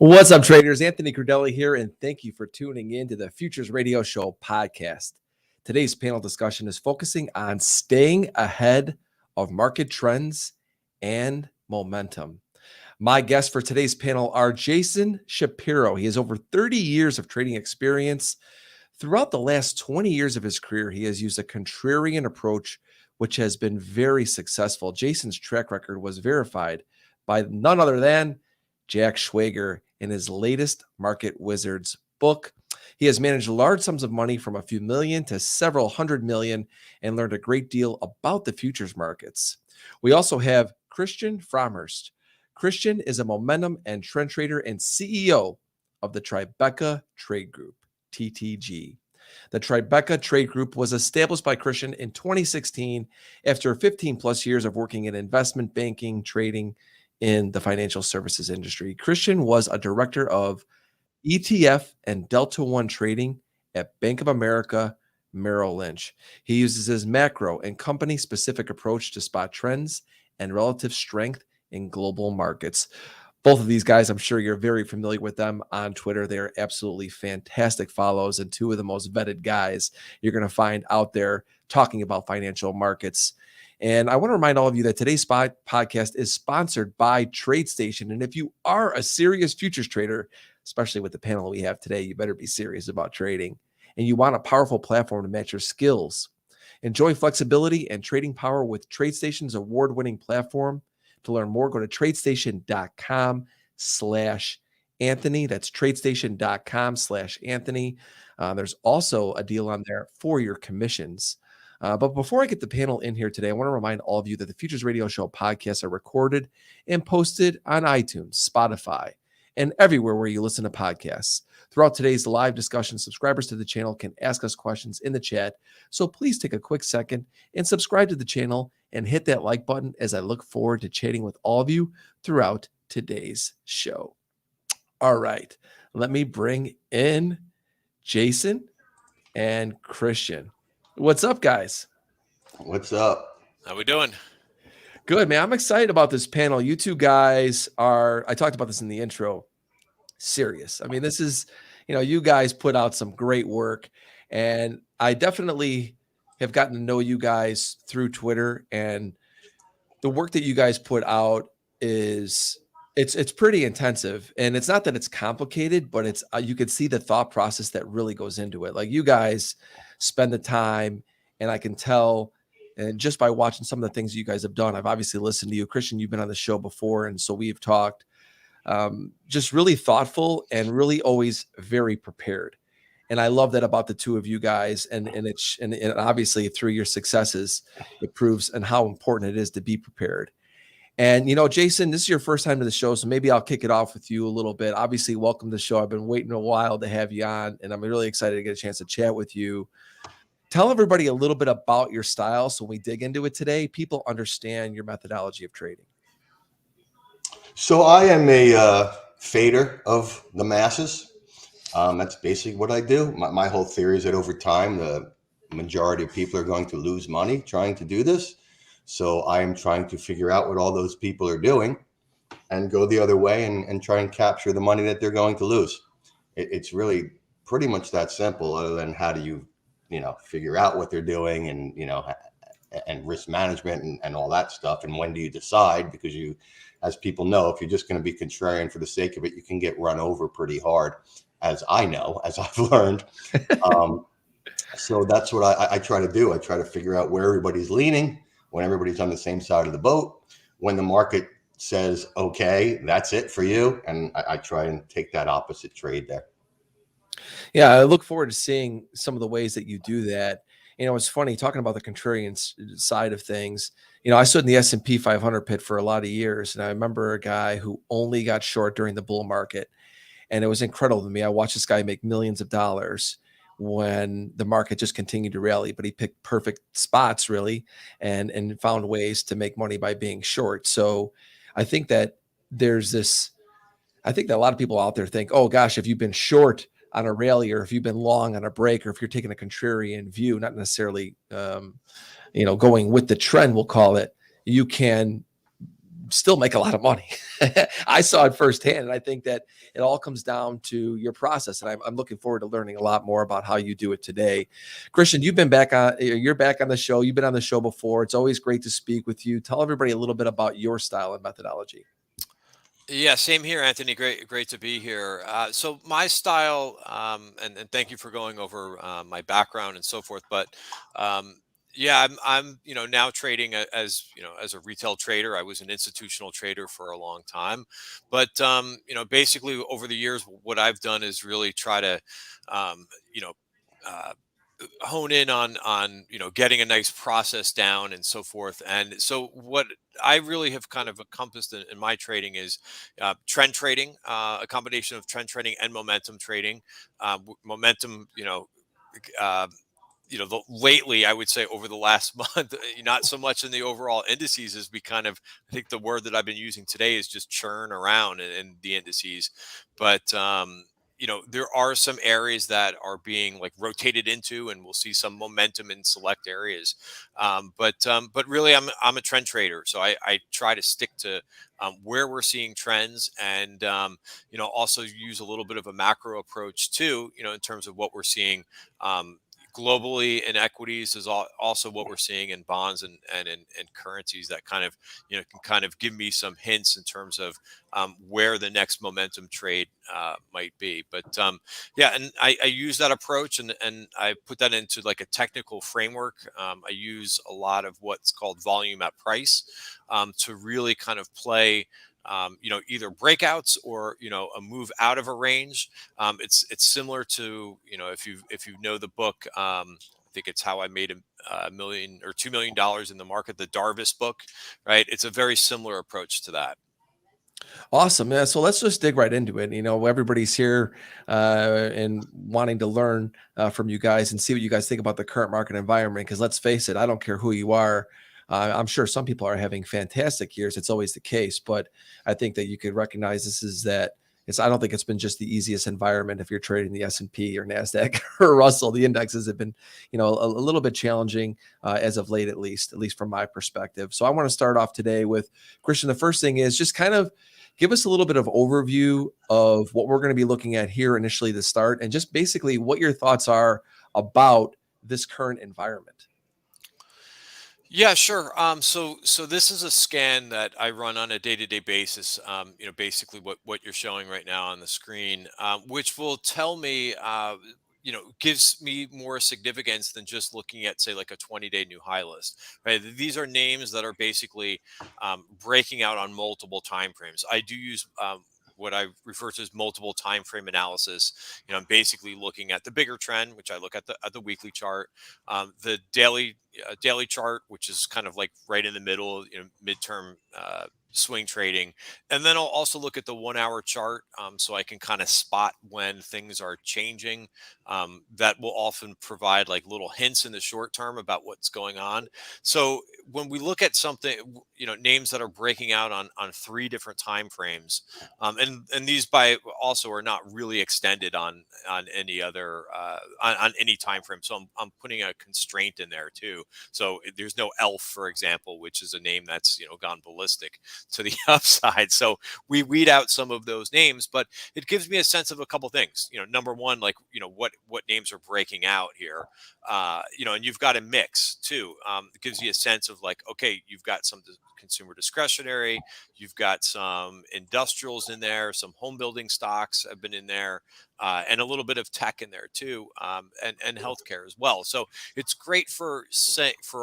What's up, traders? Anthony Crudele here, and thank you for tuning in to the Futures Radio Show podcast. Today's panel discussion is focusing on staying ahead of market trends and momentum. My guests for today's panel are Jason Shapiro. He has over 30 years of trading experience. Throughout the last 20 years of his career, he has used a contrarian approach, which has been very successful. Jason's track record was verified by none other than Jack Schwager in his latest Market Wizards book. He has managed large sums of money from a few million to several hundred million and learned a great deal about the futures markets. We also have Christian Fromhertz. Christian is a momentum and trend trader and CEO of the Tribeca Trade Group, TTG. The Tribeca Trade Group was established by Christian in 2016 after 15 plus years of working in investment banking, trading, in the financial services industry. Christian was a director of ETF and Delta One trading at Bank of America Merrill Lynch. He uses his macro and company-specific approach to spot trends and relative strength in global markets. Both of these guys, I'm sure you're very familiar with them on Twitter. They are absolutely fantastic follows and two of the most vetted guys you're going to find out there talking about financial markets. And I want to remind all of you that today's podcast is sponsored by TradeStation. And if you are a serious futures trader, especially with the panel we have today, you better be serious about trading. And you want a powerful platform to match your skills. Enjoy flexibility and trading power with TradeStation's award-winning platform. To learn more, go to tradestation.com/Anthony. That's tradestation.com/Anthony. There's also a deal on there for your commissions. But before I get the panel in here today, I want to remind all of you that the Futures Radio Show podcasts are recorded and posted on iTunes, Spotify, and everywhere where you listen to podcasts. Throughout today's live discussion, subscribers to the channel can ask us questions in the chat. So please take a quick second and subscribe to the channel and hit that like button as I look forward to chatting with all of you throughout today's show. All right, let me bring in Jason and Christian. What's up, guys? What's up? How we doing? Good, man. I'm excited about this panel. You two guys are, I talked about this in the intro, serious. I mean, this is, you guys put out some great work, and I definitely have gotten to know you guys through Twitter, and the work that you guys put out is, it's pretty intensive. And it's not that it's complicated, but it's, you could see the thought process that really goes into it. Like, you guys spend the time, and I can tell, and just by watching some of the things you guys have done, I've obviously listened to you. Christian, you've been on the show before, and so we've talked, just really thoughtful and really always very prepared. And I love that about the two of you guys, and obviously through your successes, it proves and how important it is to be prepared. And, Jason, this is your first time to the show, so maybe I'll kick it off with you a little bit. Obviously, welcome to the show. I've been waiting a while to have you on, and I'm really excited to get a chance to chat with you. Tell everybody a little bit about your style so when we dig into it today, people understand your methodology of trading. So I am a fader of the masses. That's basically what I do. My whole theory is that over time, the majority of people are going to lose money trying to do this. So I am trying to figure out what all those people are doing and go the other way and try and capture the money that they're going to lose. It's really pretty much that simple, other than how do you, figure out what they're doing and, and risk management and all that stuff. And when do you decide? Because you, as people know, if you're just going to be contrarian for the sake of it, you can get run over pretty hard, as I know, as I've learned. So that's what I try to do. I try to figure out where everybody's leaning, when everybody's on the same side of the boat, when the market says, okay, that's it for you. And I try and take that opposite trade there. Yeah, I look forward to seeing some of the ways that you do that. It's funny talking about the contrarian side of things. I stood in the S&P 500 pit for a lot of years, and I remember a guy who only got short during the bull market, and it was incredible to me. I watched this guy make millions of dollars when the market just continued to rally, but he picked perfect spots really and found ways to make money by being short. So I think that there's this, I think that a lot of people out there think, oh gosh, if you've been short on a rally, or if you've been long on a break, or if you're taking a contrarian view, not necessarily, going with the trend, we'll call it, you can still make a lot of money. I saw it firsthand. And I think that it all comes down to your process. And I'm looking forward to learning a lot more about how you do it today. Christian, you're back on the show. You've been on the show before. It's always great to speak with you. Tell everybody a little bit about your style and methodology. Yeah, same here, Anthony. Great to be here. So my style, and thank you for going over my background and so forth. But um, yeah, I'm now trading as as a retail trader. I was an institutional trader for a long time, but basically over the years, what I've done is really try to um, you know. Uh, hone in on getting a nice process down and so forth. And so what I really have kind of encompassed in my trading is trend trading, a combination of trend trading and momentum trading. Momentum, uh, lately, I would say over the last month, not so much in the overall indices as we kind of, I think the word that I've been using today is just churn around in the indices. But, there are some areas that are being like rotated into, and we'll see some momentum in select areas. But really, I'm a trend trader, so I try to stick to where we're seeing trends, and also use a little bit of a macro approach too. In terms of what we're seeing. Globally in equities is also what we're seeing in bonds and in currencies that kind of can kind of give me some hints in terms of where the next momentum trade might be. But yeah, and I use that approach, and I put that into like a technical framework. I use a lot of what's called volume at price to really kind of play either breakouts or a move out of a range. It's similar to if you know the book. I think it's How I Made a million or $2 million in the market, the Darvis book, right? It's a very similar approach to that. Awesome. Yeah. So let's just dig right into it. Everybody's here and wanting to learn from you guys and see what you guys think about the current market environment. Because let's face it, I don't care who you are. I'm sure some people are having fantastic years. It's always the case, but I think that you could recognize I don't think it's been just the easiest environment if you're trading the S&P or NASDAQ or Russell. The indexes have been, a little bit challenging as of late, at least from my perspective. So I want to start off today with Christian. The first thing is just kind of give us a little bit of overview of what we're going to be looking at here initially to start, and just basically what your thoughts are about this current environment. Yeah, sure. So this is a scan that I run on a day-to-day basis. Basically what you're showing right now on the screen, which will tell me, gives me more significance than just looking at, say, like a 20-day new high list. Right? These are names that are basically breaking out on multiple time frames. I do use what I refer to as multiple time frame analysis. I'm basically looking at the bigger trend, which I look at the weekly chart, the daily chart, which is kind of like right in the middle, midterm swing trading, and then I'll also look at the 1 hour chart, so I can kind of spot when things are changing. That will often provide like little hints in the short term about what's going on. So when we look at something, names that are breaking out on 3 different time frames, and these by also are not really extended on any other on any time frame. So I'm putting a constraint in there too. So there's no ELF, for example, which is a name that's gone ballistic to the upside. So we weed out some of those names, but it gives me a sense of a couple things. Number one, like what names are breaking out here. And you've got a mix too. It gives you a sense of like, okay, you've got some consumer discretionary, you've got some industrials in there, some home building stocks have been in there, and a little bit of tech in there too, and healthcare as well. So it's great for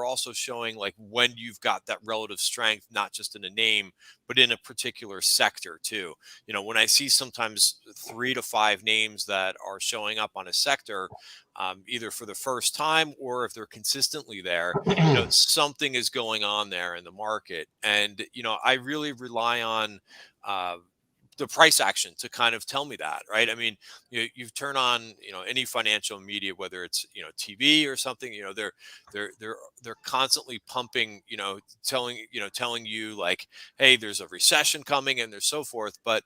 also showing like when you've got that relative strength, not just in a name, but in a particular sector too. When I see sometimes 3 to 5 names that are showing up on a sector, either for the first time or if they're consistently there, something is going on there in the market. And, I really rely on the price action to kind of tell me that, right? I mean, you turn on, any financial media, whether it's, TV or something, they're constantly pumping, telling you like, hey, there's a recession coming and there's so forth. But,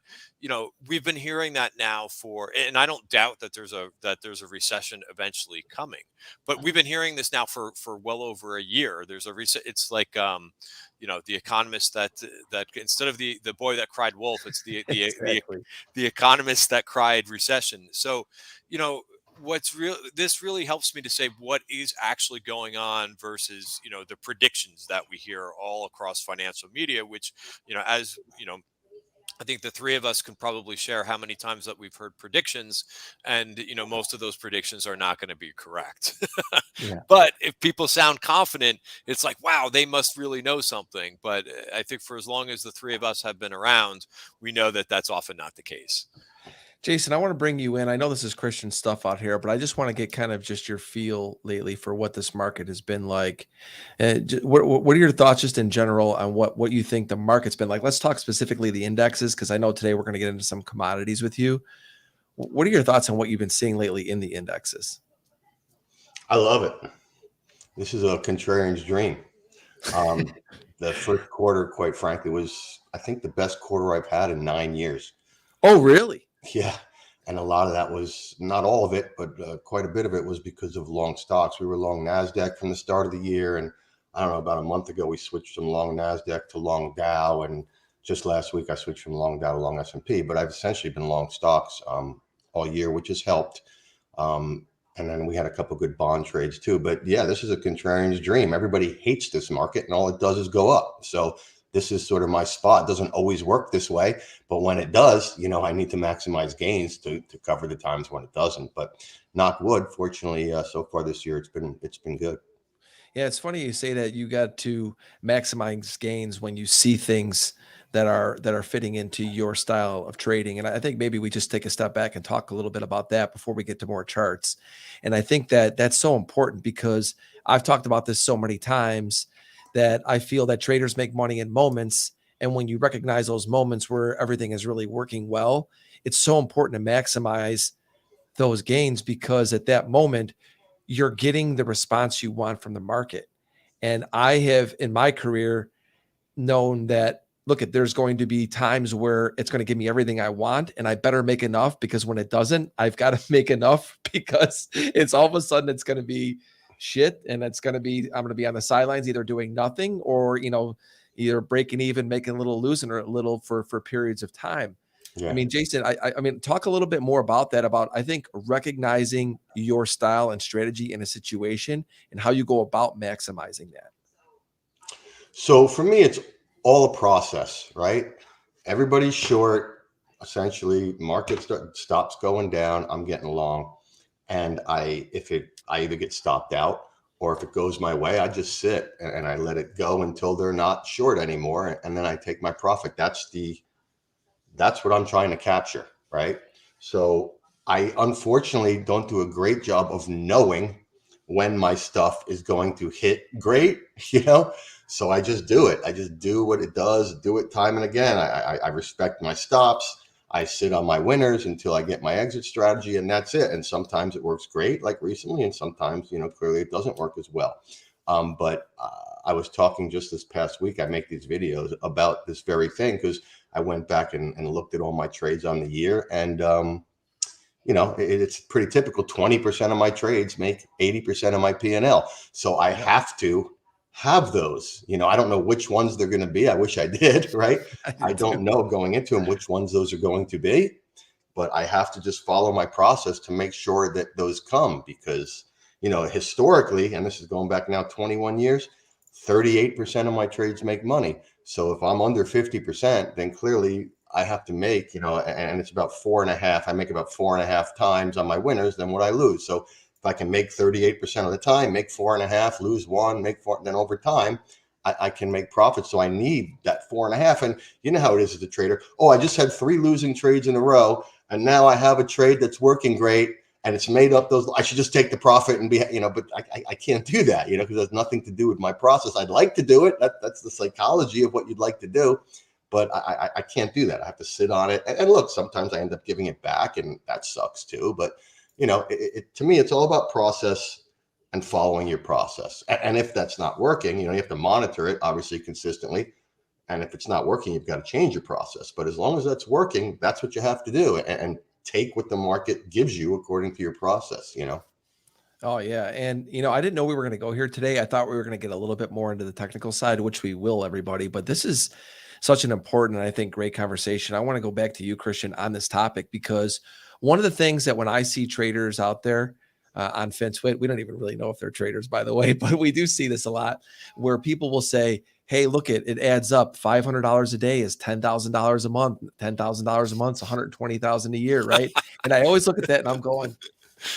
we've been hearing that now and I don't doubt that there's a recession eventually coming, but we've been hearing this now for well over a year. There's a reset. It's like, the economist that instead of the boy that cried wolf, it's Exactly. the economist that cried recession. So, this really helps me to say what is actually going on versus, the predictions that we hear all across financial media, which, as I think the three of us can probably share how many times that we've heard predictions, and most of those predictions are not going to be correct. Yeah. But if people sound confident, it's like, wow, they must really know something. But I think for as long as the three of us have been around, we know that that's often not the case. Jason, I want to bring you in. I know this is Christian stuff out here, but I just want to get kind of just your feel lately for what this market has been like. What are your thoughts just in general on what you think the market's been like? Let's talk specifically the indexes, because I know today we're going to get into some commodities with you. What are your thoughts on what you've been seeing lately in the indexes? I love it. This is a contrarian's dream. The first quarter, quite frankly, was, I think, the best quarter I've had in 9 years. Oh, really? Yeah. And a lot of that was, not all of it, but quite a bit of it was because of long stocks. We were long NASDAQ from the start of the year. And I don't know, about a month ago, we switched from long NASDAQ to long Dow. And just last week, I switched from long Dow to long S&P. But I've essentially been long stocks all year, which has helped. And then we had a couple good bond trades too. But yeah, this is a contrarian's dream. Everybody hates this market, and all it does is go up. So this is sort of my spot. It doesn't always work this way, but when it does, I need to maximize gains to cover the times when it doesn't. But knock wood, fortunately, so far this year, it's been good. Yeah, it's funny you say that. You got to maximize gains when you see things that are fitting into your style of trading. And I think maybe we just take a step back and talk a little bit about that before we get to more charts. And I think that that's so important, because I've talked about this so many times that I feel that traders make money in moments. And when you recognize those moments where everything is really working well, it's so important to maximize those gains, because at that moment, you're getting the response you want from the market. And I have in my career known that, there's going to be times where it's going to give me everything I want, and I better make enough, because when it doesn't, I've got to make enough, because it's all of a sudden it's going to be shit. And I'm going to be on the sidelines, either doing nothing or, either breaking even, making a little, losing a little for periods of time. Yeah. I mean, Jason, I mean, talk a little bit more about that, I think, recognizing your style and strategy in a situation and how you go about maximizing that. So for me, it's all a process, right? Everybody's short. Essentially, market stops going down, I'm getting long. And I either get stopped out, or if it goes my way, I just sit and I let it go until they're not short anymore. And then I take my profit. That's what I'm trying to capture, right? So I unfortunately don't do a great job of knowing when my stuff is going to hit great, So I just do it. I just do what it does, do it time and again. I respect my stops. I sit on my winners until I get my exit strategy, and that's it. And sometimes it works great, like recently, and sometimes, clearly it doesn't work as well. But I was talking just this past week, I make these videos about this very thing, because I went back and looked at all my trades on the year, and it's pretty typical. 20% of my trades make 80% of my P&L. So I have to have those. I don't know which ones they're going to be. I wish I did, right? I don't know going into them which ones those are going to be, but I have to just follow my process to make sure that those come, because, historically, and this is going back now 21 years, 38% of my trades make money. So if I'm under 50%, then clearly I have to make, and it's about 4.5. I make about 4.5 times on my winners than what I lose. So if I can make 38% of the time, make 4.5, lose 1, make 4, then over time, I can make profits. So I need that 4.5. And you know how it is as a trader. Oh, I just had 3 losing trades in a row, and now I have a trade that's working great, and it's made up those. I should just take the profit and be, but I can't do that, because it has nothing to do with my process. I'd like to do it. That's the psychology of what you'd like to do. But I can't do that. I have to sit on it. And look, sometimes I end up giving it back, and that sucks too. But, to me, it's all about process and following your process. And if that's not working, you have to monitor it, obviously, consistently, And if it's not working, you've got to change your process. But as long as that's working, that's what you have to do, and take what the market gives you according to your process, you know? Oh yeah. And I didn't know we were going to go here today. I thought we were going to get a little bit more into the technical side, which we will, everybody, but this is such an important and I think great conversation. I want to go back to you, Christian, on this topic, because one of the things that when I see traders out there on FinTwit, we don't even really know if they're traders, by the way, but we do see this a lot where people will say, hey, look, it adds up. $500 a day is $10,000 a month. $10,000 a month is $120,000 a year, right? And I always look at that and I'm going,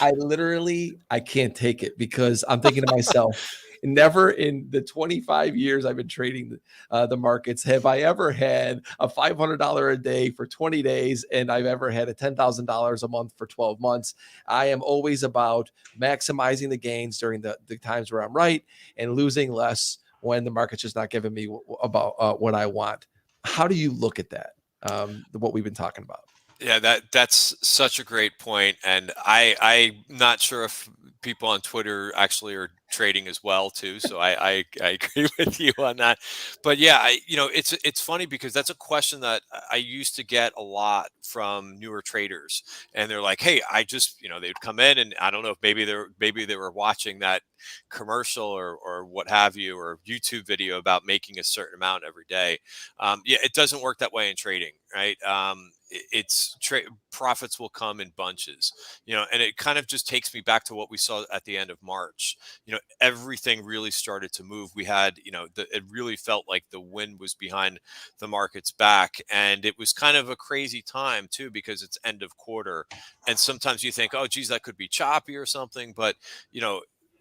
I can't take it, because I'm thinking to myself, never in the 25 years I've been trading the markets have I ever had a $500 a day for 20 days, and I've ever had a $10,000 a month for 12 months. I am always about maximizing the gains during the times where I'm right and losing less when the market's just not giving me about what I want. How do you look at that? What we've been talking about. Yeah, that's such a great point, and I'm not sure if people on Twitter actually are trading as well too. So I agree with you on that. But yeah, it's funny because that's a question that I used to get a lot from newer traders, and they're like, "Hey, I just they'd come in, and I don't know if maybe they were watching that commercial or what have you, or YouTube video about making a certain amount every day." Yeah, it doesn't work that way in trading, right? Profits will come in bunches, and it kind of just takes me back to what we saw at the end of March. Everything really started to move. We had, it really felt like the wind was behind the market's back, and it was kind of a crazy time too, because it's end of quarter, and sometimes you think, oh geez, that could be choppy or something, but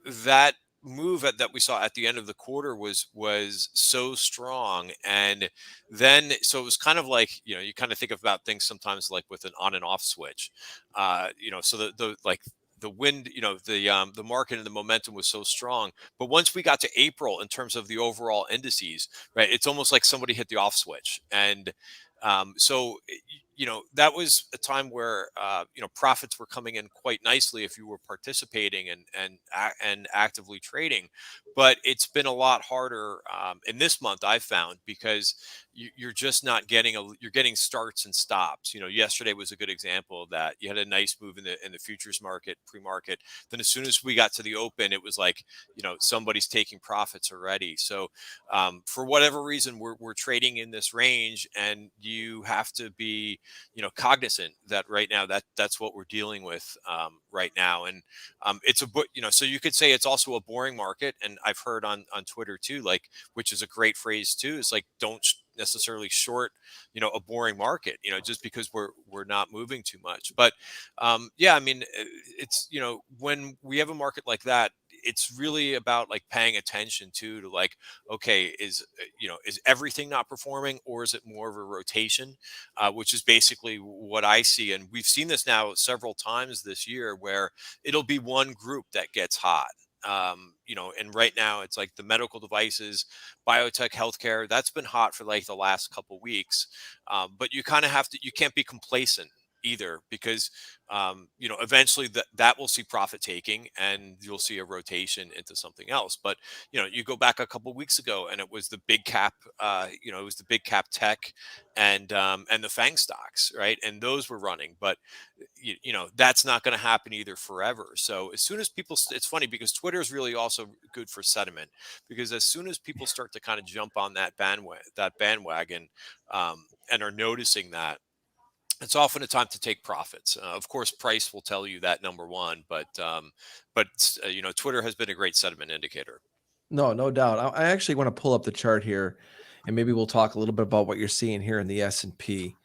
that move that we saw at the end of the quarter was so strong. And then so it was kind of like, you kind of think about things sometimes like with an on and off switch. So the wind, the market and the momentum was so strong, but once we got to April, in terms of the overall indices, right, it's almost like somebody hit the off switch. And that was a time where profits were coming in quite nicely if you were participating and actively trading. But it's been a lot harder in this month, I've found, because you're just not getting you're getting starts and stops. Yesterday was a good example of that. You had a nice move in the futures market, pre-market. Then as soon as we got to the open, it was like somebody's taking profits already. So for whatever reason, we're trading in this range, and you have to be cognizant that right now that's what we're dealing with right now. And it's so you could say it's also a boring market. And I've heard on Twitter too, like, which is a great phrase too, is like, don't necessarily short a boring market, just because we're not moving too much. But yeah, I mean, it's when we have a market like that, it's really about like paying attention to like, okay, is everything not performing, or is it more of a rotation, which is basically what I see. And we've seen this now several times this year, where it'll be one group that gets hot. And right now it's like the medical devices, biotech, healthcare, that's been hot for like the last couple weeks. But you kind of you can't be complacent either, because eventually that will see profit taking, and you'll see a rotation into something else. But you go back a couple weeks ago, and it was the big cap, it was the big cap tech and the FANG stocks, right? And those were running. But that's not going to happen either forever. So as soon as it's funny because Twitter is really also good for sentiment, because as soon as people start to kind of jump on that bandwagon, and are noticing that, it's often a time to take profits. Of course, price will tell you that, number one, but Twitter has been a great sentiment indicator. No doubt. I actually want to pull up the chart here, and maybe we'll talk a little bit about what you're seeing here in the S&P.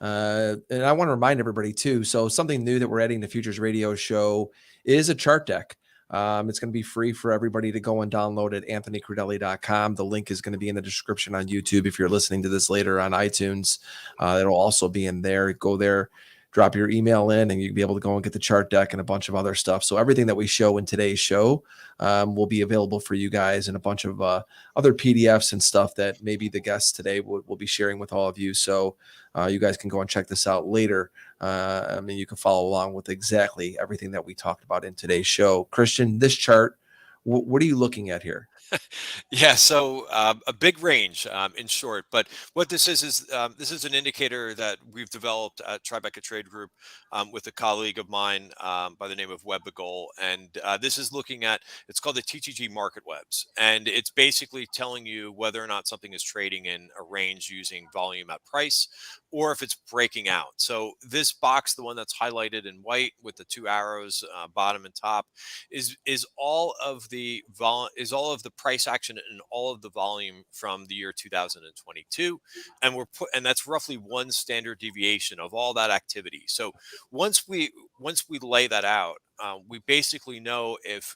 And I want to remind everybody too. So something new that we're adding to Futures Radio Show is a chart deck. It's going to be free for everybody to go and download at anthonycrudele.com. The link is going to be in the description on YouTube. If you're listening to this later on iTunes, it'll also be in there. Go there, drop your email in, and you'll be able to go and get the chart deck and a bunch of other stuff. So everything that we show in today's show will be available for you guys, and a bunch of other PDFs and stuff that maybe the guests today will be sharing with all of you. So you guys can go and check this out later. You can follow along with exactly everything that we talked about in today's show. Christian, this chart, what are you looking at here? Yeah, so a big range in short. But what this is this is an indicator that we've developed at Tribeca Trade Group with a colleague of mine by the name of Webbegoal. And this is looking at, it's called the TTG Market Webs. And it's basically telling you whether or not something is trading in a range using volume at price, or if it's breaking out. So this box, the one that's highlighted in white with the two arrows, bottom and top, is all of the price action and all of the volume from the year 2022, and and that's roughly one standard deviation of all that activity. So once we lay that out, we basically know if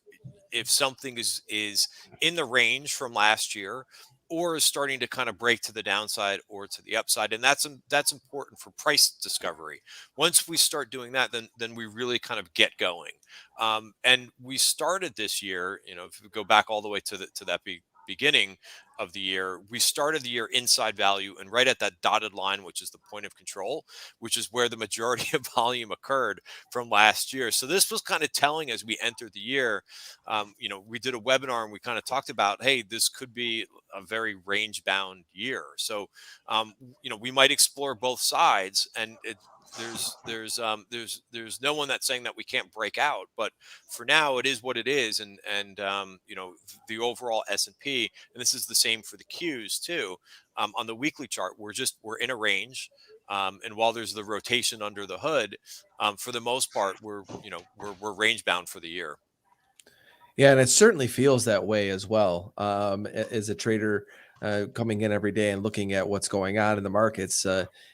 something is in the range from last year, or is starting to kind of break to the downside or to the upside. And that's important for price discovery. Once we start doing that, then we really kind of get going. And we started this year, if we go back all the way to that beginning of the year, we started the year inside value and right at that dotted line, which is the point of control, which is where the majority of volume occurred from last year. So this was kind of telling as we entered the year. We did a webinar and we kind of talked about, hey, this could be a very range bound year. So, we might explore both sides, and there's no one that's saying that we can't break out, but for now it is what it is. And the overall S&P, and this is the same for the Qs too, on the weekly chart, we're in a range. And while there's the rotation under the hood, for the most part, we're range bound for the year. Yeah, and it certainly feels that way as well. As a trader coming in every day and looking at what's going on in the markets,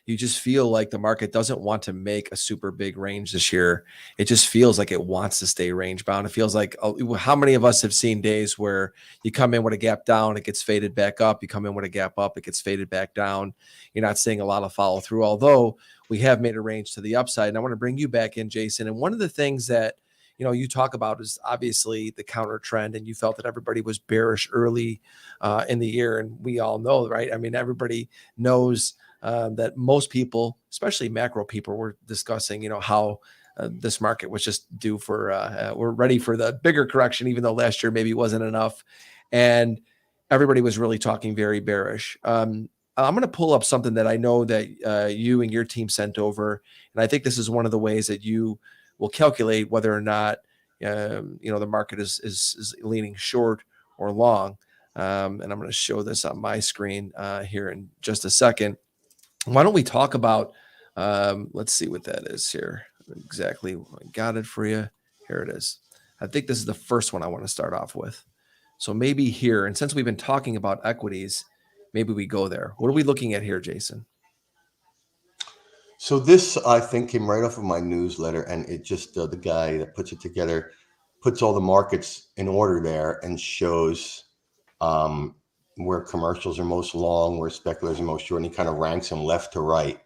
you just feel like the market doesn't want to make a super big range this year. It just feels like it wants to stay range bound. It feels like, how many of us have seen days where you come in with a gap down, it gets faded back up. You come in with a gap up, it gets faded back down. You're not seeing a lot of follow through, although we have made a range to the upside. And I want to bring you back in, Jason. And one of the things that you talk about is obviously the counter trend, and you felt that everybody was bearish early in the year. And we all know, right? I mean, everybody knows that most people, especially macro people, were discussing, how this market was just due for, we're ready for the bigger correction, even though last year maybe wasn't enough. And everybody was really talking very bearish. I'm going to pull up something that I know that you and your team sent over. And I think this is one of the ways that you will calculate whether or not the market is leaning short or long. And I'm going to show this on my screen here in just a second. Why don't we talk about? Let's see what that is here exactly. I got it for you. Here it is. I think this is the first one I want to start off with. So maybe here, and since we've been talking about equities, maybe we go there. What are we looking at here, Jason? So this, I think, came right off of my newsletter, and it just, the guy that puts it together puts all the markets in order there and shows where commercials are most long, where speculators are most short, and he kind of ranks them left to right.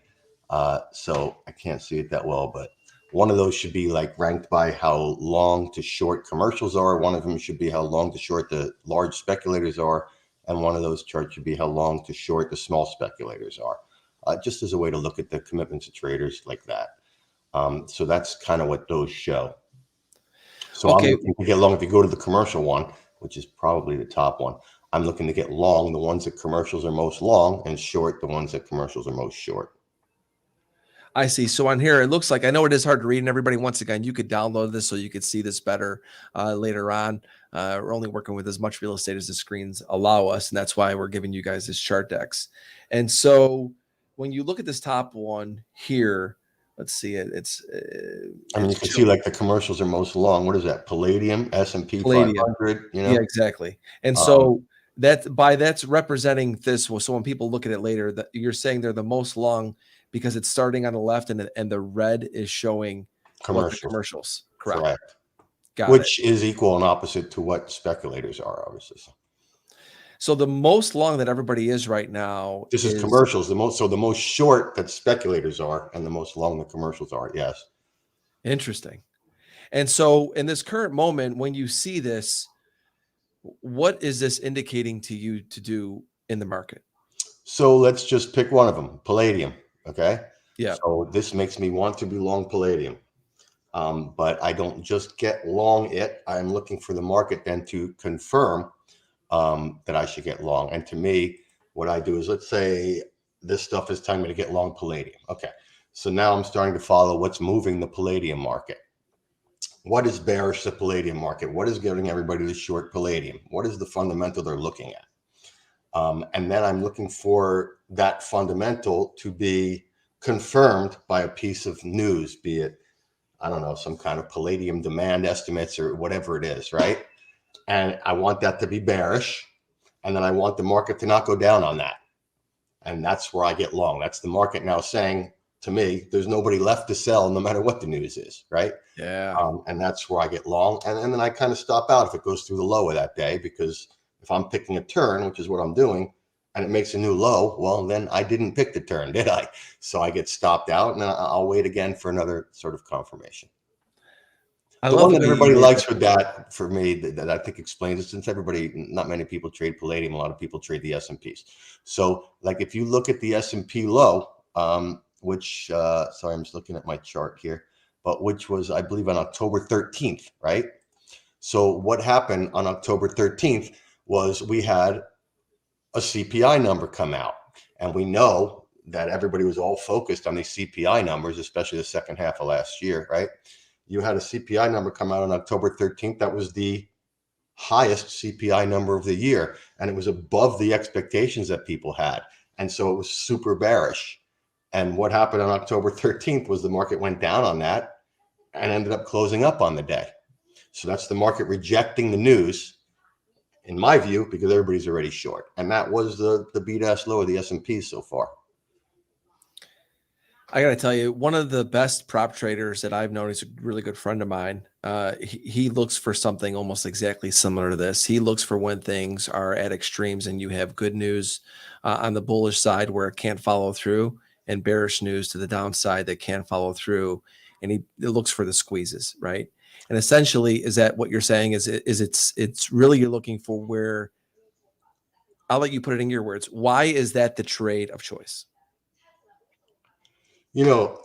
So I can't see it that well, but one of those should be like ranked by how long to short commercials are. One of them should be how long to short the large speculators are. And one of those charts should be how long to short the small speculators are. Just as a way to look at the commitments of traders like that. So that's kind of what those show. So okay. I'm looking to get long. If you go to the commercial one, which is probably the top one, I'm looking to get long the ones that commercials are most long and short the ones that commercials are most short. I see. So on here, it looks like, I know it is hard to read, and everybody, once again, you could download this so you could see this better later on. We're only working with as much real estate as the screens allow us, and that's why we're giving you guys this chart decks. And so when you look at this top one here, let's see it. I mean, you can see like the commercials are most long. What is that? Palladium, S&P 500. Yeah, exactly. And so that's representing this. So when people look at it later, that you're saying they're the most long because it's starting on the left, and the red is showing commercials. Correct. Which is equal and opposite to what speculators are, obviously. So the most long that everybody is right now. This is commercials. The most short that speculators are, and the most long the commercials are. Yes. Interesting. And so in this current moment, when you see this, what is this indicating to you to do in the market? So let's just pick one of them, Palladium. Okay. Yeah. So this makes me want to be long Palladium. But I don't just get long it. I'm looking for the market then to confirm that I should get long. And to me, what I do is, let's say this stuff is telling me to get long palladium. Okay. So now I'm starting to follow what's moving the palladium market. What is bearish the palladium market? What is getting everybody to short palladium? What is the fundamental they're looking at? And then I'm looking for that fundamental to be confirmed by a piece of news, be it, I don't know, some kind of palladium demand estimates or whatever it is, right? And I want that to be bearish. And then I want the market to not go down on that. And that's where I get long. That's the market now saying to me, there's nobody left to sell no matter what the news is, right? Yeah. And that's where I get long. And then I kind of stop out if it goes through the low of that day, because if I'm picking a turn, which is what I'm doing, and it makes a new low, well, then I didn't pick the turn, did I? So I get stopped out, and then I'll wait again for another sort of confirmation. The one that everybody likes with that, for me, that I think explains it, since not many people trade palladium, a lot of people trade the S&Ps. So like if you look at the S&P low, which, sorry, I'm just looking at my chart here, but which was, I believe, on October 13th, right? So what happened on October 13th was we had a CPI number come out, and we know that everybody was all focused on these CPI numbers, especially the second half of last year, right? You had a CPI number come out on October 13th. That was the highest CPI number of the year, and it was above the expectations that people had. And so it was super bearish. And what happened on October 13th was the market went down on that and ended up closing up on the day. So that's the market rejecting the news, in my view, because everybody's already short. And that was the beat-ass low of the S&P so far. I got to tell you, one of the best prop traders that I've known is a really good friend of mine. He looks for something almost exactly similar to this. He looks for when things are at extremes and you have good news on the bullish side where it can't follow through, and bearish news to the downside that can't follow through. And he looks for the squeezes, right? And essentially, is that what you're saying? It's really, you're looking for where, I'll let you put it in your words. Why is that the trade of choice? You know,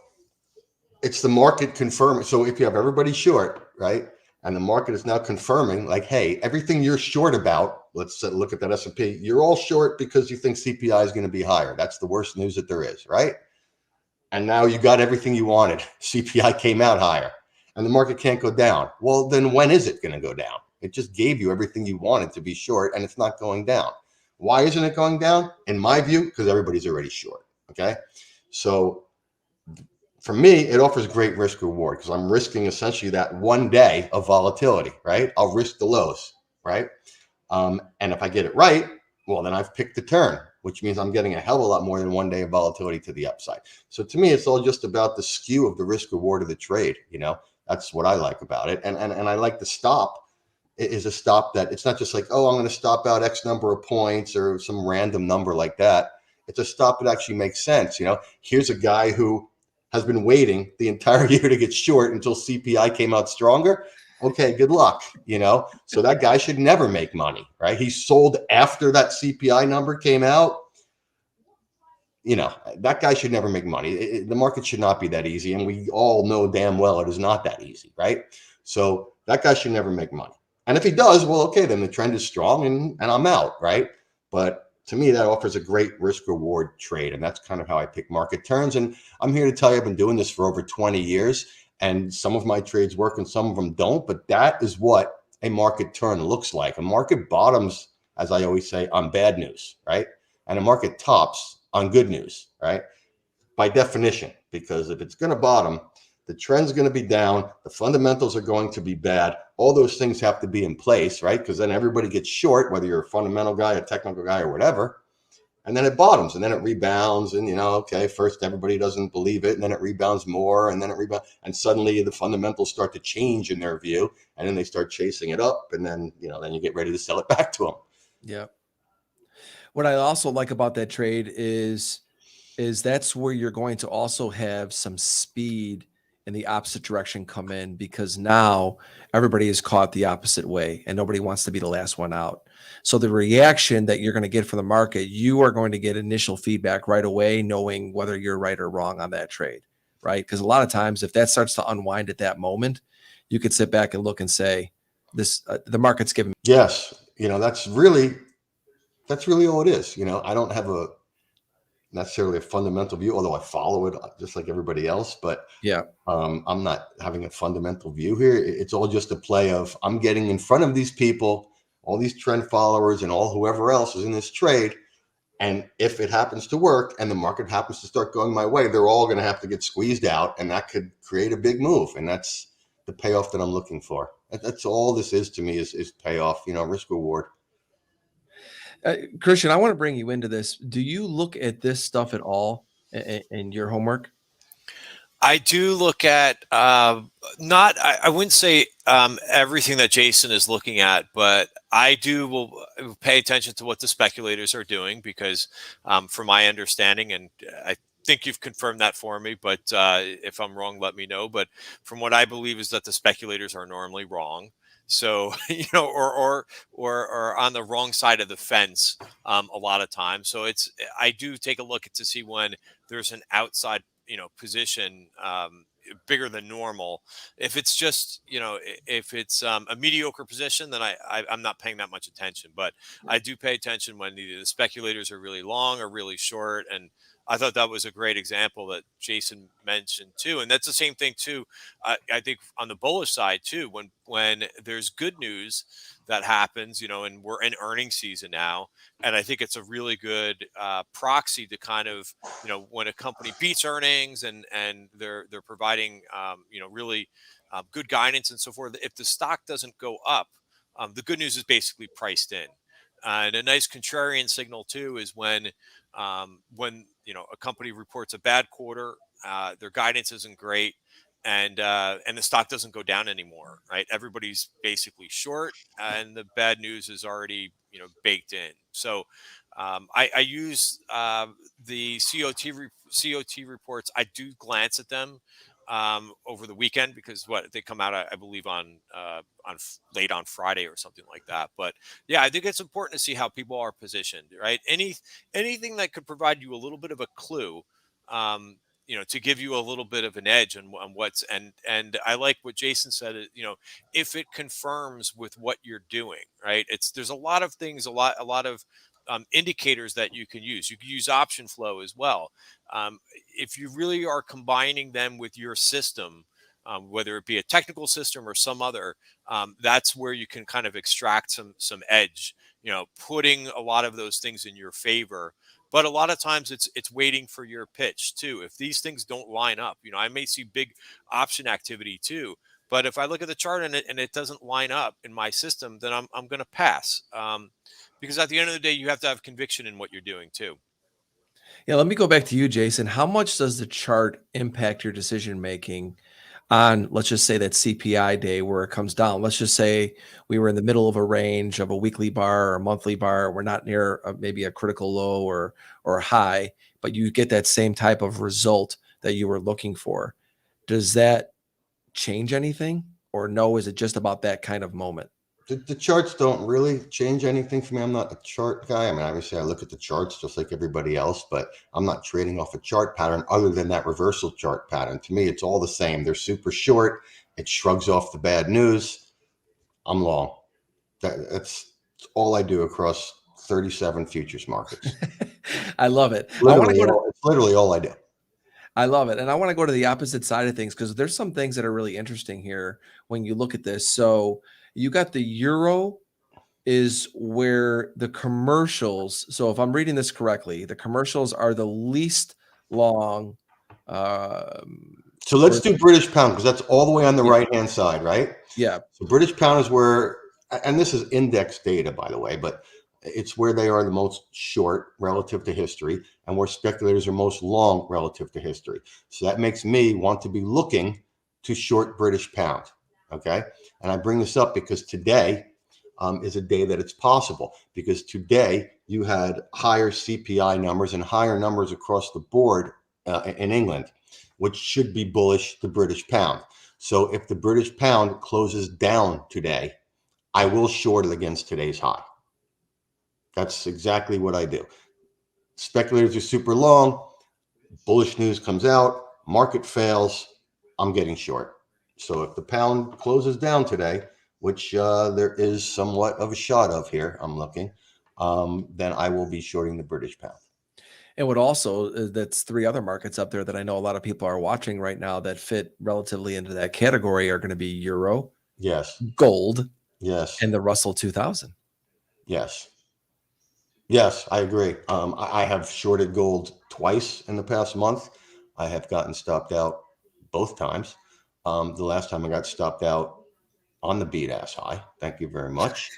it's the market confirming. So if you have everybody short, right, and the market is now confirming, like, hey, everything you're short about, let's look at that S&P, you're all short because you think CPI is going to be higher. That's the worst news that there is, right? And now you got everything you wanted. CPI came out higher, and the market can't go down. Well, then when is it going to go down? It just gave you everything you wanted to be short, and it's not going down. Why isn't it going down? In my view, because everybody's already short, okay? So for me, it offers great risk reward, because I'm risking essentially that one day of volatility, right? I'll risk the lows, right? And if I get it right, well, then I've picked the turn, which means I'm getting a hell of a lot more than one day of volatility to the upside. So to me, it's all just about the skew of the risk reward of the trade. You know, that's what I like about it. And I like the stop is a stop that it's not just like, oh, I'm going to stop out X number of points or some random number like that. It's a stop that actually makes sense. You know, here's a guy who has been waiting the entire year to get short until CPI came out stronger. Okay, good luck, you know? So that guy should never make money, right? He sold after that CPI number came out. You know, that guy should never make money. The market should not be that easy. And we all know damn well it is not that easy, right? So that guy should never make money. And if he does, well, okay, then the trend is strong and I'm out, right? But to me, that offers a great risk reward trade. And that's kind of how I pick market turns. And I'm here to tell you, I've been doing this for over 20 years. And some of my trades work and some of them don't. But that is what a market turn looks like. A market bottoms, as I always say, on bad news, right? And a market tops on good news, right? By definition, because if it's going to bottom, the trend's going to be down. The fundamentals are going to be bad. All those things have to be in place, right? Because then everybody gets short, whether you're a fundamental guy, a technical guy, or whatever. And then it bottoms, and then it rebounds, and, you know, okay, first everybody doesn't believe it, and then it rebounds more, and then it rebounds, and suddenly the fundamentals start to change in their view, and then they start chasing it up, and then, you know, then you get ready to sell it back to them. Yeah. What I also like about that trade is that's where you're going to also have some speed in the opposite direction come in, because now everybody is caught the opposite way and nobody wants to be the last one out. So the reaction that you're going to get from the market, you are going to get initial feedback right away, knowing whether you're right or wrong on that trade, right? Because a lot of times if that starts to unwind at that moment, you could sit back and look and say, this the market's giving me. Yes. that's really all it is. I don't have necessarily a fundamental view, although I follow it just like everybody else. But Yeah. I'm not having a fundamental view here. It's all just a play of I'm getting in front of these people, all these trend followers, and all whoever else is in this trade. And if it happens to work and the market happens to start going my way, they're all going to have to get squeezed out, and that could create a big move. And that's the payoff that I'm looking for. That's all this is to me is payoff, risk reward. Christian, I want to bring you into this. Do you look at this stuff at all in your homework? I do look at I wouldn't say everything that Jason is looking at, but I will pay attention to what the speculators are doing because from my understanding, and I think you've confirmed that for me, but if I'm wrong, let me know. But from what I believe is that the speculators are normally wrong. So, or on the wrong side of the fence a lot of times. So I do take a look to see when there's an outside position bigger than normal. If it's just if it's a mediocre position, then I'm not paying that much attention. But I do pay attention when either the speculators are really long or really short. And I thought that was a great example that Jason mentioned too. And that's the same thing too. I think on the bullish side too, when there's good news that happens, and we're in earnings season now, and I think it's a really good proxy to kind of, when a company beats earnings and they're providing, really good guidance and so forth. If the stock doesn't go up, the good news is basically priced in. And a nice contrarian signal too is when a company reports a bad quarter, their guidance isn't great, and the stock doesn't go down anymore, right? Everybody's basically short, and the bad news is already baked in. So I use the COT reports. I do glance at them over the weekend because they come out, I believe, on late on Friday or something like that. But yeah, I think it's important to see how people are positioned, right? Anything that could provide you a little bit of a clue, to give you a little bit of an edge on what's, and I like what Jason said, if it confirms with what you're doing, right? There's a lot of things, a lot of indicators that you can use. You can use option flow as well. If you really are combining them with your system, whether it be a technical system or some other, that's where you can kind of extract some edge, putting a lot of those things in your favor. But a lot of times it's waiting for your pitch too. If these things don't line up, I may see big option activity too. But if I look at the chart and it doesn't line up in my system, then I'm going to pass. Because at the end of the day, you have to have conviction in what you're doing too. Yeah, let me go back to you, Jason. How much does the chart impact your decision making on, let's just say, that CPI day where it comes down? Let's just say we were in the middle of a range of a weekly bar or a monthly bar. We're not near maybe a critical low or a high, but you get that same type of result that you were looking for. Does that change anything, or no? Is it just about that kind of moment? The charts don't really change anything for me. I'm not a chart guy. I mean, obviously I look at the charts just like everybody else, but I'm not trading off a chart pattern other than that reversal chart pattern. To me, it's all the same. They're super short. It shrugs off the bad news. I'm long. That's all I do across 37 futures markets. I love it. It's literally all I do. I love it. And I want to go to the opposite side of things because there's some things that are really interesting here when you look at this. So you got the euro is where the commercials. So if I'm reading this correctly, the commercials are the least long. So let's do British pound because that's all the way on the right-hand side, right? Yeah. So British pound is where, and this is index data, by the way, but it's where they are the most short relative to history and where speculators are most long relative to history. So that makes me want to be looking to short British pound. Okay. And I bring this up because today is a day that it's possible, because today you had higher CPI numbers and higher numbers across the board in England, which should be bullish the British pound. So if the British pound closes down today, I will short it against today's high. That's exactly what I do. Speculators are super long. Bullish news comes out. Market fails. I'm getting short. So if the pound closes down today, which there is somewhat of a shot of here, I'm looking, then I will be shorting the British pound. And what also that's three other markets up there that I know a lot of people are watching right now that fit relatively into that category are going to be euro, Yes. gold, Yes. and the Russell 2000. Yes. Yes, I agree. I have shorted gold twice in the past month. I have gotten stopped out both times. The last time I got stopped out on the beat ass high. Thank you very much.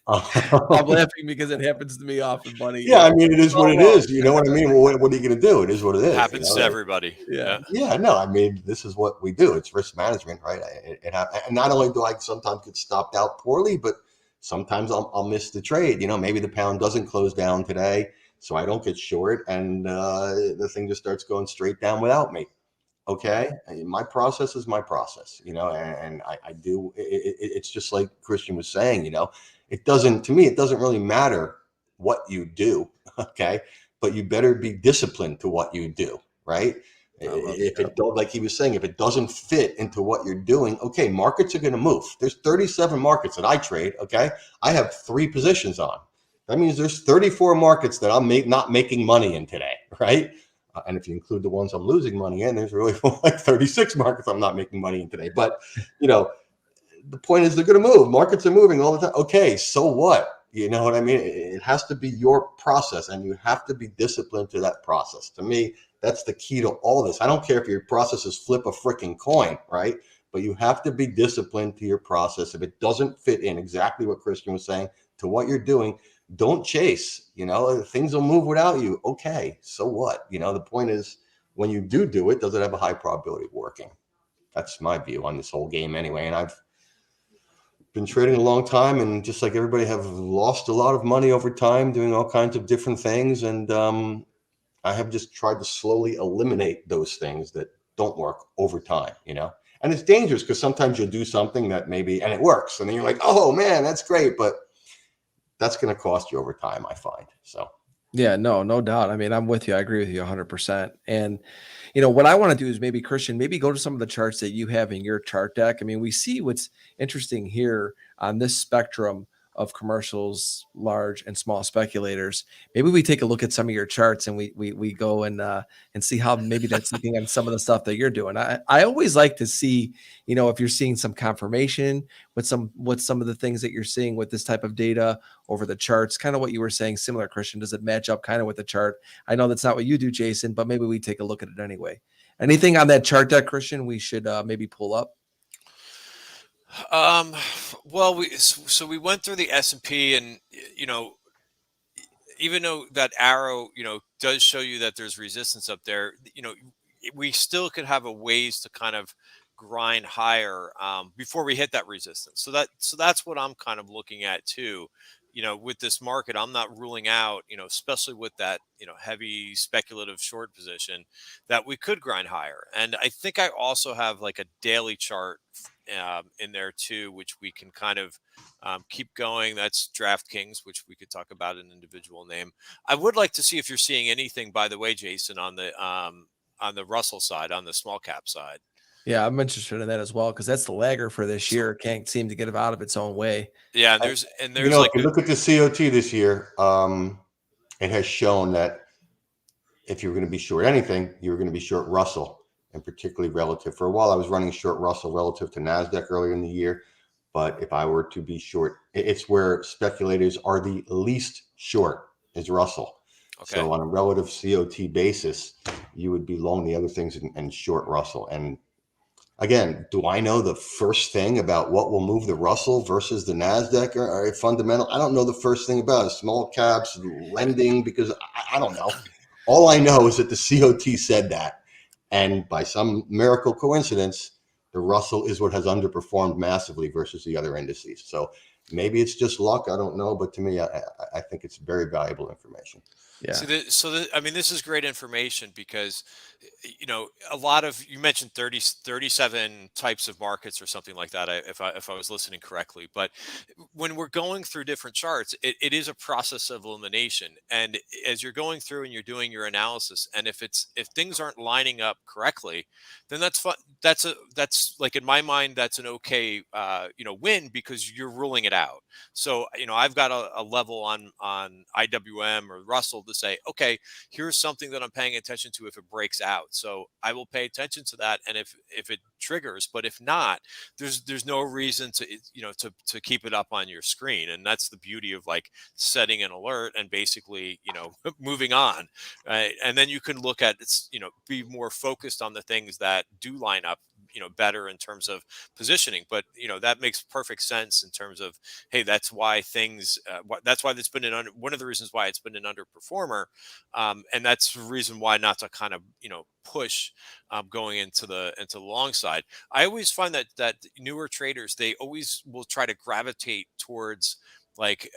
I'm laughing because it happens to me often, buddy. Yeah, I mean, it is what it well. is. You know what I mean? Well, what are you going to do? It is what it is. Happens to everybody. Yeah. Yeah, no, I mean, this is what we do. It's risk management, right? And not only do I sometimes get stopped out poorly, but sometimes I'll miss the trade. Maybe the pound doesn't close down today, so I don't get short, and the thing just starts going straight down without me. Okay, my process is my process, and I do. It's just like Christian was saying, it doesn't, to me, it doesn't really matter what you do. Okay, but you better be disciplined to what you do, right? If it don't, like he was saying, if it doesn't fit into what you're doing, okay, markets are going to move. There's 37 markets that I trade. Okay, I have 3 positions on. That means there's 34 markets that I'm not making money in today, right? And if you include the ones I'm losing money in, there's really like 36 markets I'm not making money in today. But, the point is they're going to move. Markets are moving all the time. Okay, so what? You know what I mean? It has to be your process, and you have to be disciplined to that process. To me, that's the key to all this. I don't care if your process is flip a freaking coin, right? But you have to be disciplined to your process. If it doesn't fit in exactly what Christian was saying to what you're doing, don't chase. Things will move without you. Okay, so what? The point is, when you do it, does it have a high probability of working? That's my view on this whole game anyway. And I've been trading a long time, and just like everybody, have lost a lot of money over time doing all kinds of different things. And I have just tried to slowly eliminate those things that don't work over time, And it's dangerous because sometimes you'll do something that maybe, and it works. And then you're like, oh man, that's great. But that's going to cost you over time, I find. So, yeah, no doubt. I mean, I'm with you. I agree with you 100%. And, what I want to do is maybe, Christian, maybe go to some of the charts that you have in your chart deck. I mean, we see what's interesting here on this spectrum of commercials, large and small speculators. Maybe we take a look at some of your charts and we go and see how maybe that's looking at some of the stuff that you're doing. I always like to see, if you're seeing some confirmation with some of the things that you're seeing with this type of data over the charts, kind of what you were saying, similar, Christian. Does it match up kind of with the chart? I know that's not what you do, Jason, but maybe we take a look at it anyway. Anything on that chart deck, Christian, we should maybe pull up? Well, we went through the S&P, and even though that arrow does show you that there's resistance up there, we still could have a ways to kind of grind higher before we hit that resistance. So that's what I'm kind of looking at too. With this market, I'm not ruling out, especially with that, heavy speculative short position, that we could grind higher. And I think I also have like a daily chart in there too, which we can kind of keep going. That's DraftKings, which we could talk about an individual name. I would like to see if you're seeing anything, by the way, Jason, on the Russell side, on the small cap side. Yeah, I'm interested in that as well, because that's the lagger for this year. Can't seem to get out of its own way. Yeah, and there's if you look at the COT this year, it has shown that if you're going to be short anything, you're going to be short Russell, and particularly relative. For a while, I was running short Russell relative to NASDAQ earlier in the year. But if I were to be short, it's where speculators are the least short is Russell. Okay. So on a relative COT basis, you would be long the other things and short Russell. And again, do I know the first thing about what will move the Russell versus the NASDAQ or fundamental? I don't know the first thing about it. Small caps, lending, because I don't know. All I know is that the COT said that. And by some miracle coincidence, the Russell is what has underperformed massively versus the other indices. So maybe it's just luck. I don't know. But to me, I think it's very valuable information. Yeah. I mean, this is great information because, a lot of, you mentioned 37 types of markets or something like that, if I was listening correctly. But when we're going through different charts, it is a process of elimination. And as you're going through and you're doing your analysis, and if things aren't lining up correctly, then that's fun. That's like, in my mind, that's an okay, win, because you're ruling it out. So, I've got a level on IWM or Russell to say, okay, here's something that I'm paying attention to if it breaks out. So I will pay attention to that. And if it triggers, but if not, there's no reason to keep it up on your screen. And that's the beauty of like setting an alert and basically, moving on. Right. And then you can look at be more focused on the things that do line up, better in terms of positioning. But, that makes perfect sense in terms of, hey, that's why that's why it's been one of the reasons why it's been an underperformer. And that's the reason why not to kind of, push going into the long side. I always find that newer traders, they always will try to gravitate towards like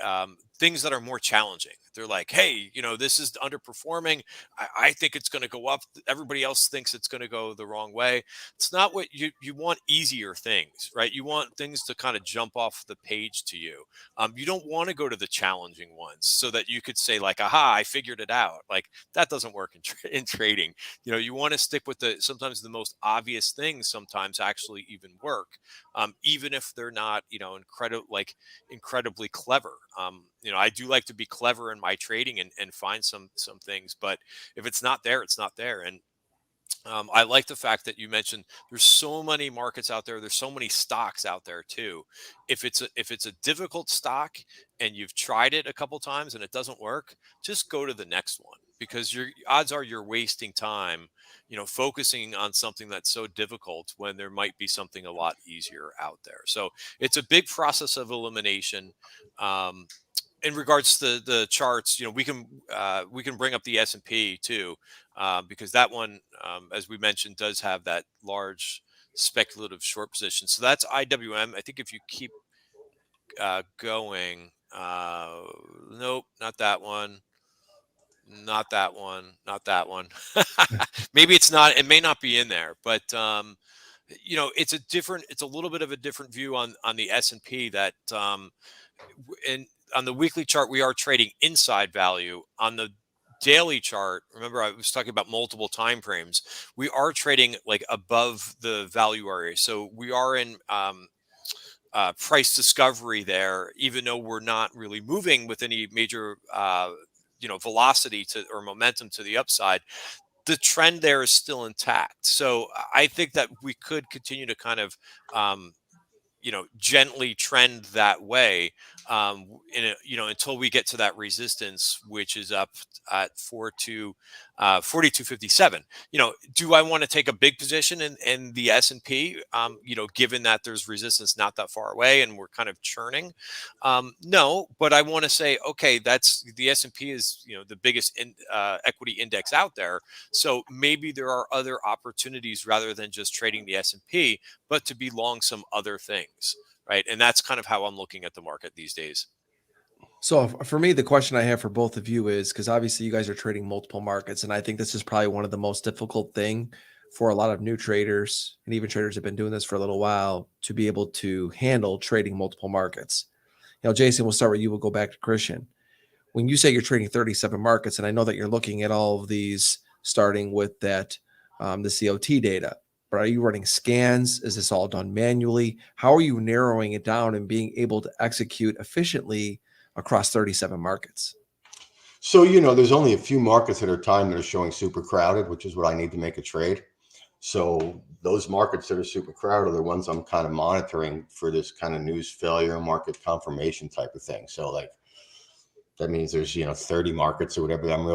things that are more challenging. They're like, hey, this is underperforming. I think it's going to go up. Everybody else thinks it's going to go the wrong way. It's not what you want. Easier things, right? You want things to kind of jump off the page to you. You don't want to go to the challenging ones so that you could say like, aha, I figured it out. Like that doesn't work in trading. You want to stick with sometimes the most obvious things sometimes actually even work, even if they're not, incredibly clever. I do like to be clever in my trading and find some things, but if it's not there, it's not there. And I like the fact that you mentioned there's so many markets out there. There's so many stocks out there too. If it's a difficult stock and you've tried it a couple times and it doesn't work, just go to the next one, because your odds are you're wasting time, focusing on something that's so difficult when there might be something a lot easier out there. So it's a big process of elimination. In regards to the charts, we can bring up the S&P too, because that one, as we mentioned, does have that large speculative short position. So that's IWM. I think if you keep going, nope, not that one, not that one, not that one. Maybe it's not. It may not be in there, but it's a little bit of a different view on the S&P that. And on the weekly chart, we are trading inside value. On the daily chart, remember I was talking about multiple time frames, we are trading like above the value area. So we are in price discovery there, even though we're not really moving with any major velocity or momentum to the upside. The trend there is still intact. So I think that we could continue to kind of gently trend that way, until we get to that resistance, which is up at 42.57. Do I want to take a big position in the S&P, given that there's resistance not that far away and we're kind of churning? No, but I want to say, okay, that's the S&P is, the biggest equity index out there. So maybe there are other opportunities rather than just trading the S&P, but to be long some other things, right? And that's kind of how I'm looking at the market these days. So for me, the question I have for both of you is, because obviously you guys are trading multiple markets, and I think this is probably one of the most difficult thing for a lot of new traders, and even traders have been doing this for a little while, to be able to handle trading multiple markets. Jason, we'll start with you. We'll go back to Christian. When you say you're trading 37 markets, and I know that you're looking at all of these, starting with that, the COT data, but are you running scans? Is this all done manually? How are you narrowing it down and being able to execute efficiently across 37 markets? So, there's only a few markets at a time that are showing super crowded, which is what I need to make a trade. So those markets that are super crowded are the ones I'm kind of monitoring for this kind of news failure, market confirmation type of thing. So like, that means there's, 30 markets or whatever. I'm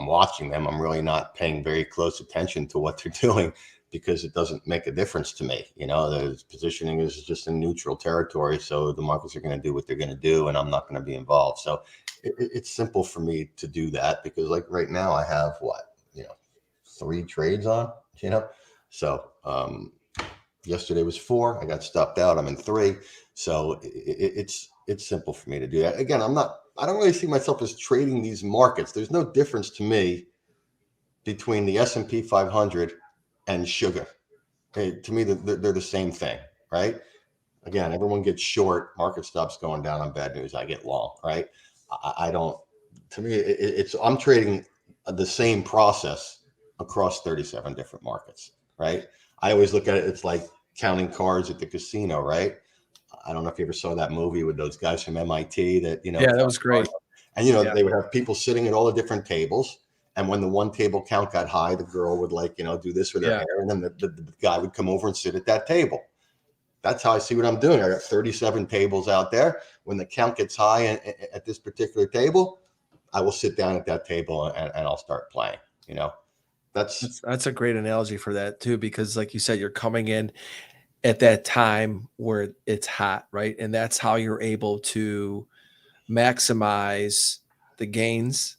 watching them. I'm really not paying very close attention to what they're doing, because it doesn't make a difference to me. The positioning is just in neutral territory. So the markets are going to do what they're going to do, and I'm not going to be involved. So it's simple for me to do that, because like right now I have 3 trades on, so Yesterday was 4. I got stopped out. I'm in 3. So it's simple for me to do that. Again, I don't really see myself as trading these markets. There's no difference to me between the S&P 500 and sugar. To me, they're the same thing, right? Again, everyone gets short, market stops going down on bad news. I get long, right? I don't, to me, I'm trading the same process across 37 different markets, right? I always look at it, it's like counting cards at the casino, right? I don't know if you ever saw that movie with those guys from MIT that, Yeah, that was great. and, they would have people sitting at all the different tables. And when the one table count got high, the girl would do this with her hair. And then the guy would come over and sit at that table. That's how I see what I'm doing. I got 37 tables out there. When the count gets high at this particular table, I will sit down at that table and I'll start playing. That's a great analogy for that too, because like you said, you're coming in at that time where it's hot, right? And that's how you're able to maximize the gains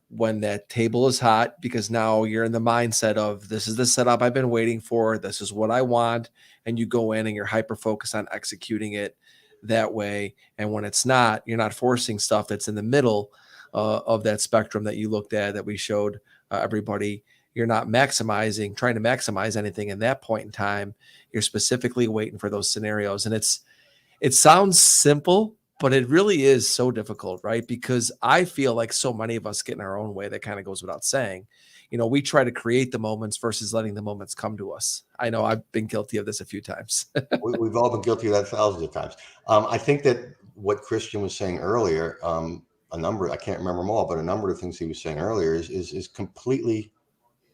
when that table is hot, because now you're in the mindset of, this is the setup I've been waiting for. This is what I want. And you go in and you're hyper focused on executing it that way. And when it's not, you're not forcing stuff that's in the middle of that spectrum that you looked at, that we showed everybody. You're not trying to maximize anything in that point in time. You're specifically waiting for those scenarios. And it sounds simple, but it really is so difficult, right? Because I feel like so many of us get in our own way. That kind of goes without saying. We try to create the moments versus letting the moments come to us. I know I've been guilty of this a few times. We've all been guilty of that thousands of times. I think that what Christian was saying earlier, I can't remember them all, but a number of things he was saying earlier is completely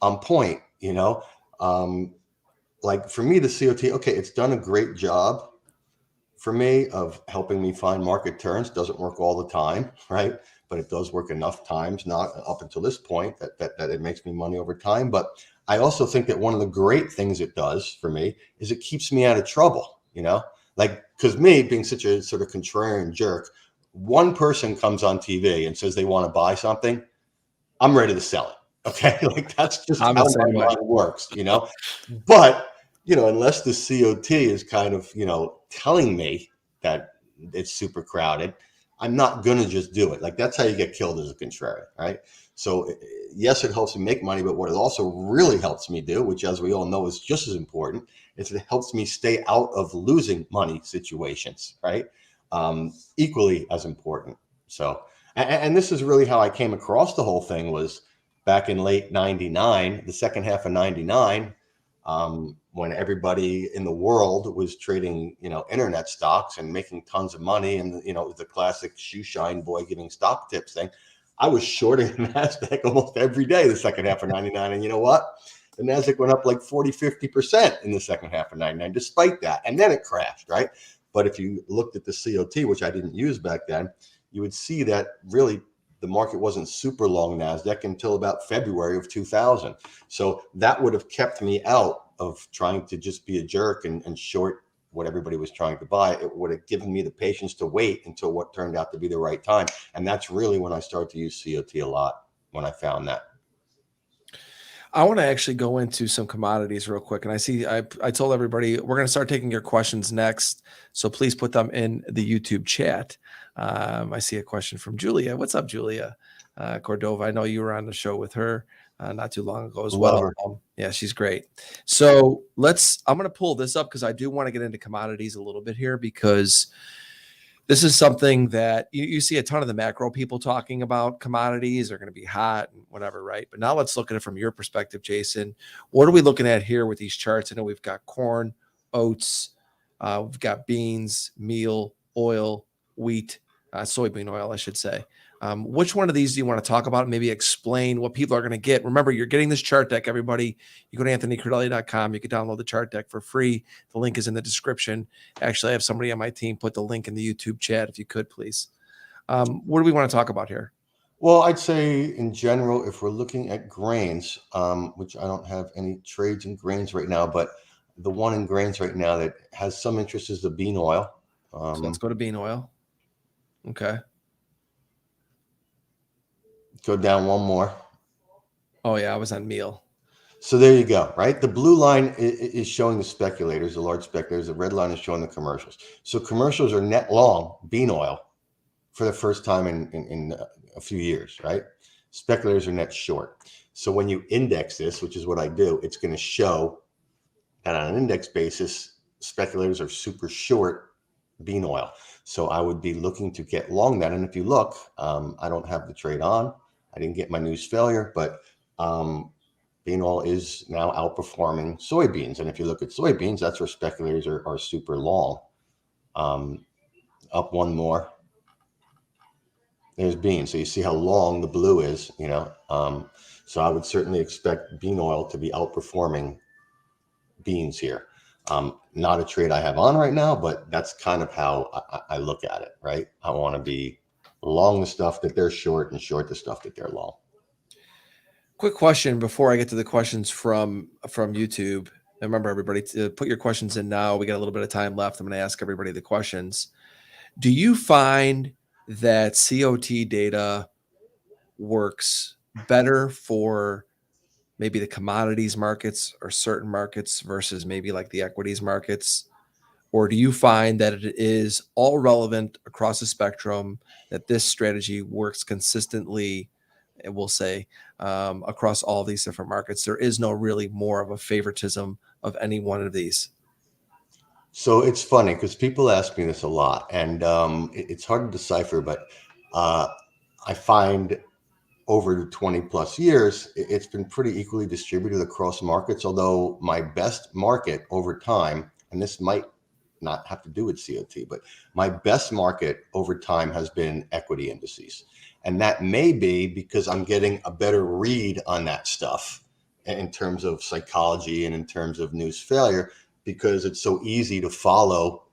on point. Like for me, the COT, okay, it's done a great job for me of helping me find market turns. Doesn't work all the time, right? But it does work enough times, not up until this point, that it makes me money over time. But I also think that one of the great things it does for me is it keeps me out of trouble, because me being such a sort of contrarian jerk, one person comes on TV and says they want to buy something, I'm ready to sell it. Okay. That's just how my mind works, but, unless the COT is kind of, telling me that it's super crowded, I'm not going to just do it. That's how you get killed as a contrarian, right? So yes, it helps me make money, but what it also really helps me do, which as we all know is just as important, is it helps me stay out of losing money situations, right? Equally as important. So, and this is really how I came across the whole thing, was back in late 99, the second half of 99, when everybody in the world was trading, internet stocks and making tons of money. And, it was the classic shoe shine boy giving stock tips thing. I was shorting the NASDAQ almost every day the second half of 99. And you know what? The NASDAQ went up like 40-50% in the second half of 99, despite that. And then it crashed, right? But if you looked at the COT, which I didn't use back then, you would see that really the market wasn't super long NASDAQ until about February of 2000. So that would have kept me out of trying to just be a jerk and short what everybody was trying to buy. It would have given me the patience to wait until what turned out to be the right time. And that's really when I started to use COT a lot, when I found that. I want to actually go into some commodities real quick. And I told everybody we're going to start taking your questions next. So please put them in the YouTube chat. I see a question from Julia. What's up, Julia? Cordova. I know you were on the show with her not too long ago as well. Yeah, she's great. So I'm going to pull this up because I do want to get into commodities a little bit here, because this is something that you see a ton of the macro people talking about. Commodities are going to be hot and whatever, right? But now let's look at it from your perspective, Jason. What are we looking at here with these charts? I know we've got corn, oats, we've got beans, meal, oil, wheat, soybean oil, I should say. Which one of these do you want to talk about? Maybe explain what people are going to get. Remember, you're getting this chart deck, everybody. You go to anthonycrudele.com. You can download the chart deck for free. The link is in the description. Actually, I have somebody on my team put the link in the YouTube chat, if you could, please. What do we want to talk about here? Well, I'd say in general, if we're looking at grains, which I don't have any trades in grains right now, but the one in grains right now that has some interest is the bean oil. So let's go to bean oil. Okay. Go down one more. Oh, yeah, I was on meal. So there you go, right? The blue line is showing the speculators, the large speculators. The red line is showing the commercials. So commercials are net long bean oil for the first time in a few years, right? Speculators are net short. So when you index this, which is what I do, it's going to show that on an index basis, speculators are super short bean oil. So I would be looking to get long that. And if you look, I don't have the trade on. I didn't get my news failure, but bean oil is now outperforming soybeans. And if you look at soybeans, that's where speculators are super long. Up one more. There's beans. So you see how long the blue is, you know. So I would certainly expect bean oil to be outperforming beans here. Not a trade I have on right now, but that's kind of how I look at it, right? I want to be long the stuff that they're short and short the stuff that they're long. Quick question before I get to the questions from YouTube. And remember, everybody, to put your questions in now. We got a little bit of time left. I'm going to ask everybody the questions. Do you find that COT data works better for maybe the commodities markets or certain markets versus maybe like the equities markets? Or do you find that it is all relevant across the spectrum, that this strategy works consistently, and we'll say, across all these different markets? There is no really more of a favoritism of any one of these. So it's funny because people ask me this a lot, and it's hard to decipher, but I find over 20 plus years, it's been pretty equally distributed across markets, although my best market over time, and this might not have to do with COT, but my best market over time has been equity indices. And that may be because I'm getting a better read on that stuff in terms of psychology and in terms of news failure, because it's so easy to follow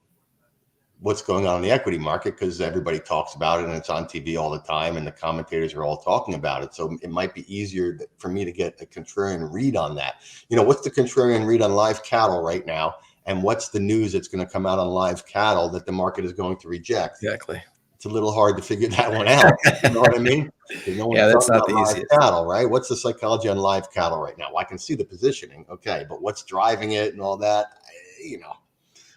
what's going on in the equity market because everybody talks about it and it's on TV all the time and the commentators are all talking about it. So it might be easier for me to get a contrarian read on that. You know, what's the contrarian read on live cattle right now? And what's the news that's going to come out on live cattle that the market is going to reject? Exactly. It's a little hard to figure that one out. You know what I mean? No Yeah, that's not the easiest. Cattle, right? What's the psychology on live cattle right now? Well, I can see the positioning. Okay. But what's driving it and all that? You know,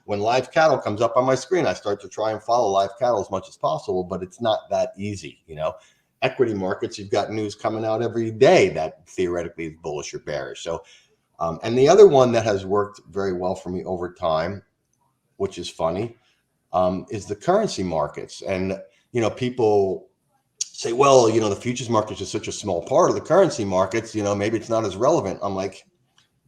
when live cattle comes up on my screen, I start to try and follow live cattle as much as possible, but it's not that easy. You know, equity markets, you've got news coming out every day that theoretically is bullish or bearish. So, and the other one that has worked very well for me over time, which is funny, is the currency markets. And, you know, people say, well, you know, the futures markets are such a small part of the currency markets, you know, maybe it's not as relevant. I'm like,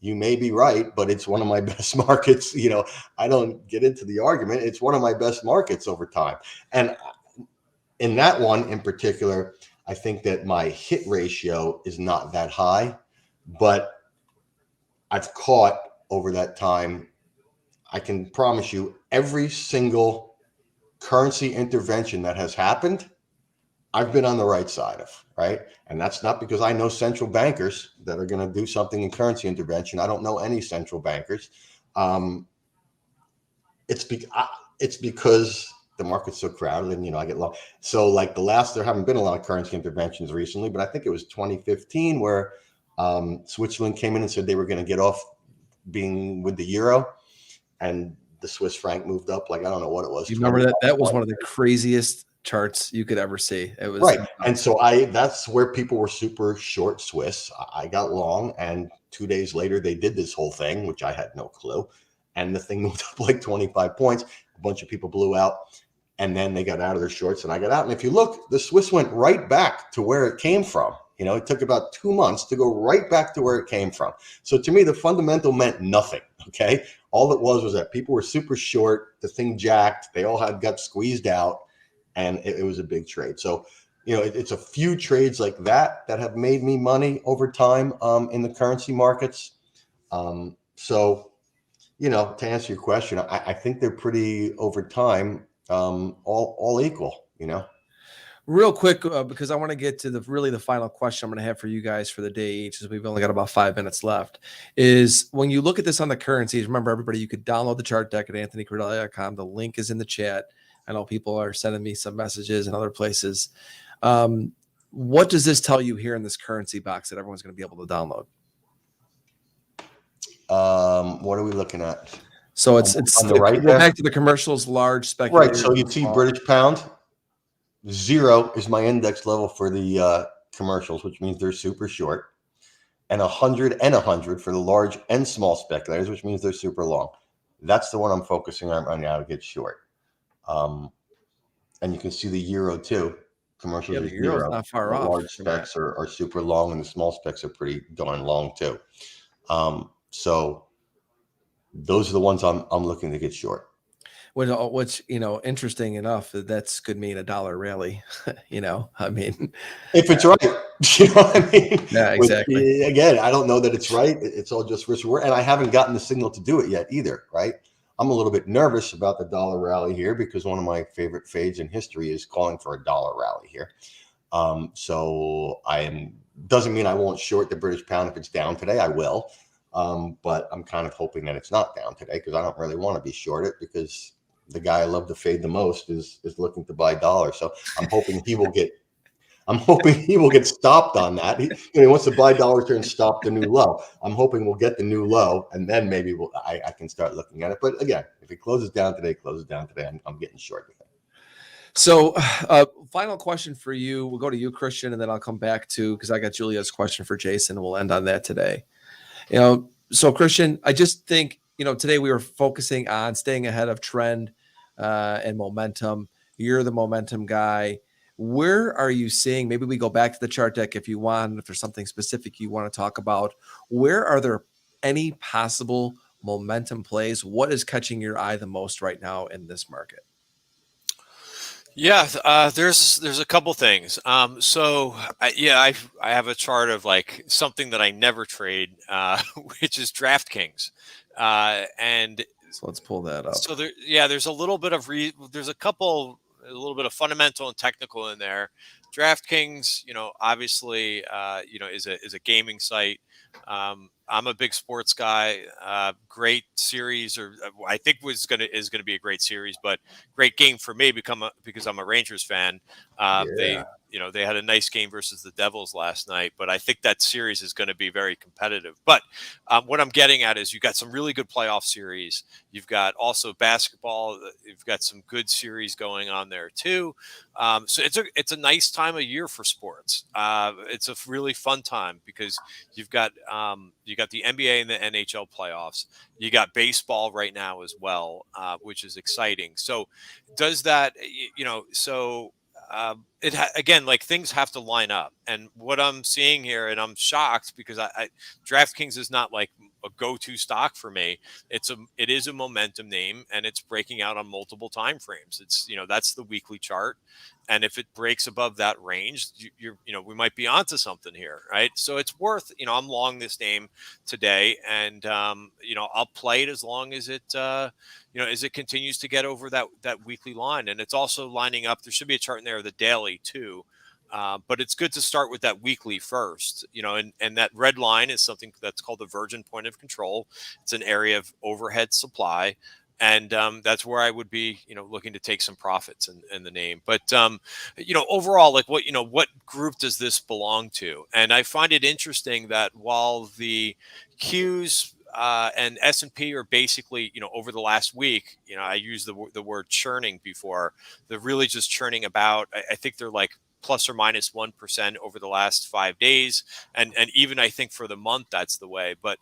you may be right, but it's one of my best markets. You know, I don't get into the argument. It's one of my best markets over time. And in that one in particular, I think that my hit ratio is not that high, but I've caught over that time, I can promise you, every single currency intervention that has happened, I've been on the right side of, right? And that's not because I know central bankers that are going to do something in currency intervention. I don't know any central bankers. It's because the market's so crowded and, you know, I get low. So like there haven't been a lot of currency interventions recently, but I think it was 2015 where Switzerland came in and said they were going to get off being with the euro, and the Swiss franc moved up. Like, I don't know what it was. You remember that? That was one of the craziest charts you could ever see. It was right. And so that's where people were super short Swiss. I got long, and 2 days later they did this whole thing, which I had no clue. And the thing moved up like 25 points. A bunch of people blew out, and then they got out of their shorts and I got out. And if you look, the Swiss went right back to where it came from. You know, it took about 2 months to go right back to where it came from. So to me, the fundamental meant nothing. Okay. All it was that people were super short. The thing jacked. They all got squeezed out. And it was a big trade. So, you know, it's a few trades like that have made me money over time in the currency markets. So, you know, to answer your question, I think they're pretty over time, all equal, you know. Real quick, because I want to get to the final question I'm going to have for you guys for the day each, as we've only got about 5 minutes left, is when you look at this on the currencies, remember, everybody, you could download the chart deck at anthonycrudele.com. The link is in the chat. I know people are sending me some messages in other places. What does this tell you here in this currency box that everyone's going to be able to download? What are we looking at? So On it's the right go there? back to the commercials, large Right. speculators. So you see British pound. 0 is my index level for the commercials, which means they're super short. And 100 for the large and small speculators, which means they're super long. That's the one I'm focusing on right now to get short. And you can see the euro too. Commercials Yeah, are the euro's 0. not far The off large from that. specs are super long, and the small specs are pretty darn long too. So those are the ones I'm looking to get short. Which interesting enough, that's could mean a dollar rally. I mean, If it's right, you know what I mean? yeah, Which, exactly. again, I don't know that it's right. It's all just risk reward, and I haven't gotten the signal to do it yet either. Right? I'm a little bit nervous about the dollar rally here because one of my favorite fades in history is calling for a dollar rally here. So doesn't mean I won't short the British pound if it's down today. I will, but I'm kind of hoping that it's not down today because I don't really want to be short it because the guy I love to fade the most is looking to buy dollars. So I'm hoping he will get stopped on that. He wants to buy dollars here and stop the new low. I'm hoping we'll get the new low, and then maybe I can start looking at it. But again, if it closes down today, I'm getting short with it. So, final question for you. We'll go to you, Christian, and then I'll come back to, because I got Julia's question for Jason, and we'll end on that today. So Christian, I just think, today we were focusing on staying ahead of trend and momentum. You're the momentum guy. Where are you seeing, maybe we go back to the chart deck if you want, if there's something specific you want to talk about, where are there any possible momentum plays? What is catching your eye the most right now in this market? Yeah, there's a couple things. I have a chart of like something that I never trade, which is DraftKings, and So let's pull that up. so there's a little bit of a little bit of fundamental and technical in there. DraftKings, obviously, is a gaming site. I'm a big sports guy. Great series, or I think is gonna be a great series, but great game for me because I'm a Rangers fan. Yeah. They had a nice game versus the Devils last night, but I think that series is going to be very competitive. But what I'm getting at is you got some really good playoff series. You've got also basketball. You've got some good series going on there too. So it's a nice time of year for sports. It's a really fun time because you've got the NBA and the NHL playoffs. You got baseball right now as well, which is exciting. So does that, again, like things have to line up. And what I'm seeing here, and I'm shocked because DraftKings is not like a go-to stock for me. It is a momentum name, and it's breaking out on multiple time frames. That's the weekly chart. And if it breaks above that range, we might be onto something here, right? So it's worth, I'm long this name today, and I'll play it as long as as it continues to get over that weekly line. And it's also lining up. There should be a chart in there of the daily too. But it's good to start with that weekly first, and that red line is something that's called the virgin point of control. It's an area of overhead supply. And that's where I would be, looking to take some profits in the name. But, overall, like what group does this belong to? And I find it interesting that while the Qs and S&P are basically, over the last week, I used the word churning before. They're really just churning about. I think they're like plus or minus 1% over the last 5 days. And even I think for the month, that's the way. But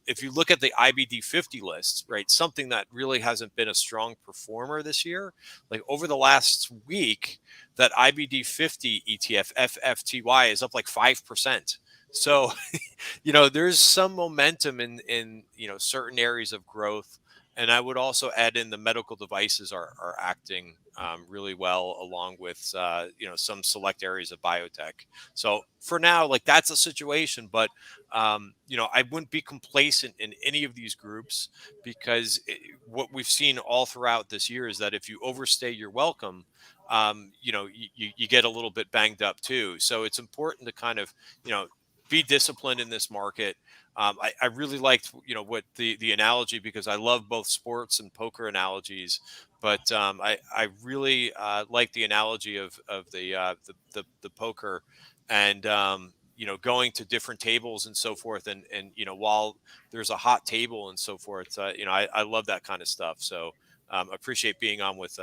if you look at the IBD 50 lists, right, something that really hasn't been a strong performer this year, like over the last week, that IBD 50 ETF FFTY is up like 5%. So, there's some momentum in certain areas of growth. And I would also add in the medical devices are acting really well, along with some select areas of biotech. So for now, like that's a situation, but I wouldn't be complacent in any of these groups because what we've seen all throughout this year is that if you overstay your welcome, you get a little bit banged up too. So it's important to kind of be disciplined in this market. I really liked, what the analogy, because I love both sports and poker analogies, but I really like the analogy of the poker, and going to different tables and so forth. And while there's a hot table and so forth, I love that kind of stuff. So appreciate being on with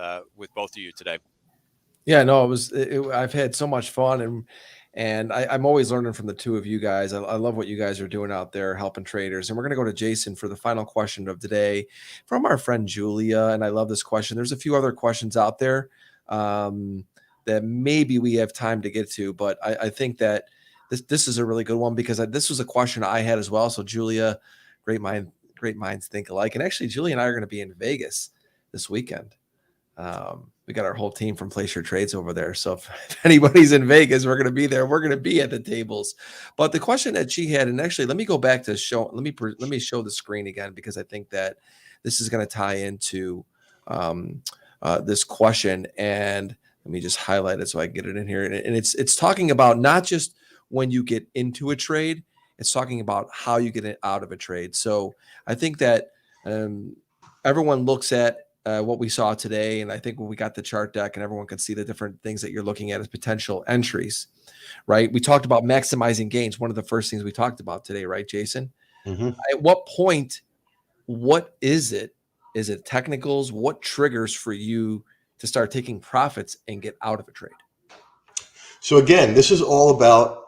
both of you today. Yeah, no, I've had so much fun, and I'm always learning from the two of you guys. I love what you guys are doing out there helping traders. And we're going to go to Jason for the final question of today from our friend Julia. And I love this question. There's a few other questions out there that maybe we have time to get to, but I think that this is a really good one because this was a question I had as well. So Julia, great minds think alike. And actually, Julia and I are going to be in Vegas this weekend. We got our whole team from Place Your Trades over there. So if anybody's in Vegas, we're going to be there. We're going to be at the tables. But the question that she had, and actually, let me go back to show. Let me show the screen again because I think that this is going to tie into this question. And let me just highlight it so I can get it in here. And it's talking about not just when you get into a trade, it's talking about how you get it out of a trade. So I think that everyone looks at what we saw today. And I think when we got the chart deck and everyone could see the different things that you're looking at as potential entries, right? We talked about maximizing gains. One of the first things we talked about today, right, Jason? Mm-hmm. At what point, what is it? Is it technicals? What triggers for you to start taking profits and get out of a trade? So again, this is all about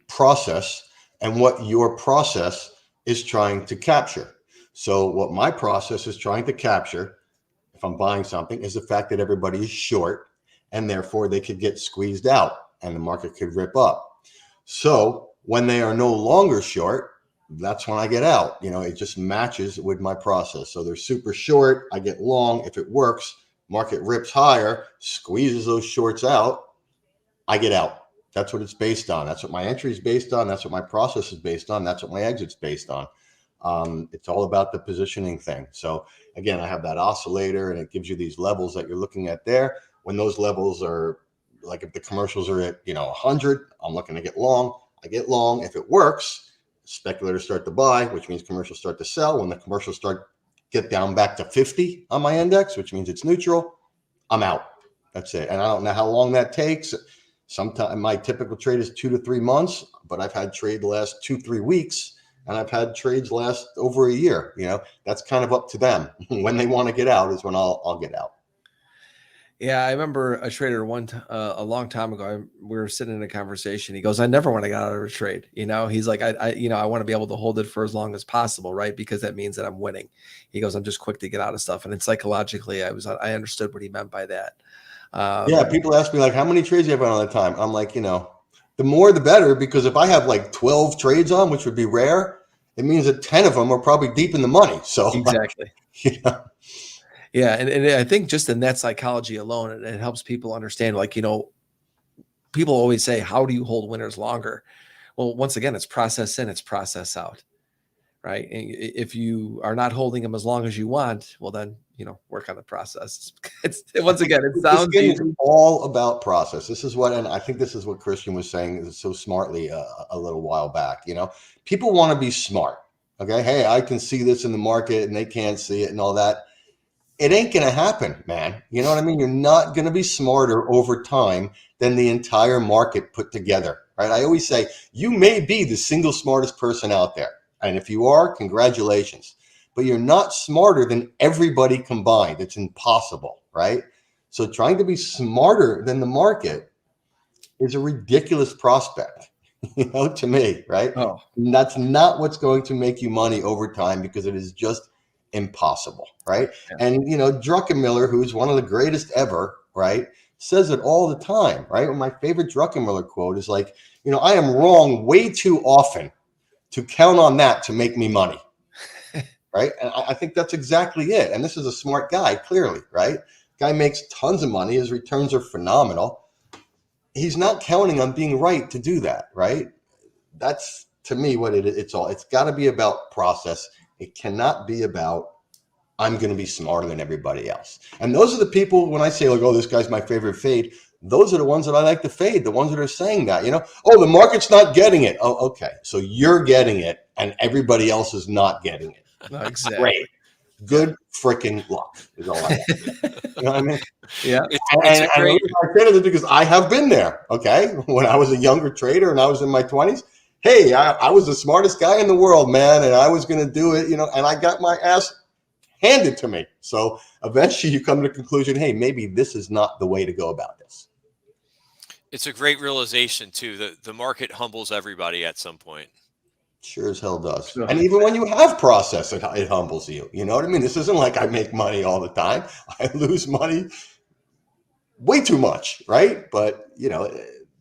process and what your process is trying to capture. So what my process is trying to capture, if I'm buying something, is the fact that everybody is short and therefore they could get squeezed out and the market could rip up. So when they are no longer short, that's when I get out. It just matches with my process. So they're super short, I get long. If it works, market rips higher, squeezes those shorts out, I get out. That's what it's based on. That's what my entry is based on. That's what my process is based on. That's what my exit's based on. It's all about the positioning thing. So again, I have that oscillator and it gives you these levels that you're looking at there. When those levels are like, if the commercials are at 100, I'm looking to get long. I get long. If it works, speculators start to buy, which means commercials start to sell. When the commercials get down back to 50 on my index, which means it's neutral, I'm out. That's it. And I don't know how long that takes. Sometimes my typical trade is 2 to 3 months, but I've had trade last 2-3 weeks. And I've had trades last over a year. That's kind of up to them. When they want to get out is when I'll get out. Yeah, I remember a trader a long time ago. We were sitting in a conversation. He goes, "I never want to get out of a trade." He's like, I want to be able to hold it for as long as possible, right? Because that means that I'm winning. He goes, "I'm just quick to get out of stuff." And psychologically, I understood what he meant by that. Yeah, people ask me like, "How many trades do you have on all the time?" I'm like, the more the better, because if I have like 12 trades on, which would be rare, it means that 10 of them are probably deep in the money. So exactly. Yeah. And I think just in that psychology alone, it helps people understand, people always say, how do you hold winners longer? Well, once again, it's process in, it's process out, right? And if you are not holding them as long as you want, well, then, work on the process. Once again, it sounds easy. It's all about process. This is what, and I think this is what Christian was saying so smartly a little while back. People want to be smart. Okay. Hey, I can see this in the market and they can't see it and all that. It ain't going to happen, man. You know what I mean? You're not going to be smarter over time than the entire market put together, right? I always say you may be the single smartest person out there. And if you are, congratulations. But you're not smarter than everybody combined. It's impossible, right? So trying to be smarter than the market is a ridiculous prospect, to me, right? Oh. And that's not what's going to make you money over time because it is just impossible, right? Yeah. And, Druckenmiller, who's one of the greatest ever, right, says it all the time, right? Well, my favorite Druckenmiller quote is like, I am wrong way too often to count on that to make me money. Right. And I think that's exactly it. And this is a smart guy, clearly, right? Guy makes tons of money. His returns are phenomenal. He's not counting on being right to do that. Right. That's, to me, what it's all. It's got to be about process. It cannot be about I'm going to be smarter than everybody else. And those are the people, when I say, like, oh, this guy's my favorite fade, those are the ones that I like to fade, the ones that are saying that, oh, the market's not getting it. Oh, okay. So you're getting it and everybody else is not getting it. No, exactly. Great. Good freaking luck is all I have. You know what I mean? Yeah. And I say this because I have been there. Okay. When I was a younger trader and I was in my 20s, hey, I was the smartest guy in the world, man, and I was going to do it, and I got my ass handed to me. So eventually you come to the conclusion, hey, maybe this is not the way to go about this. It's a great realization too. The market humbles everybody at some point. Sure as hell does. Sure. And even when you have process, it humbles you. You know what I mean? This isn't like I make money all the time. I lose money way too much, right? But,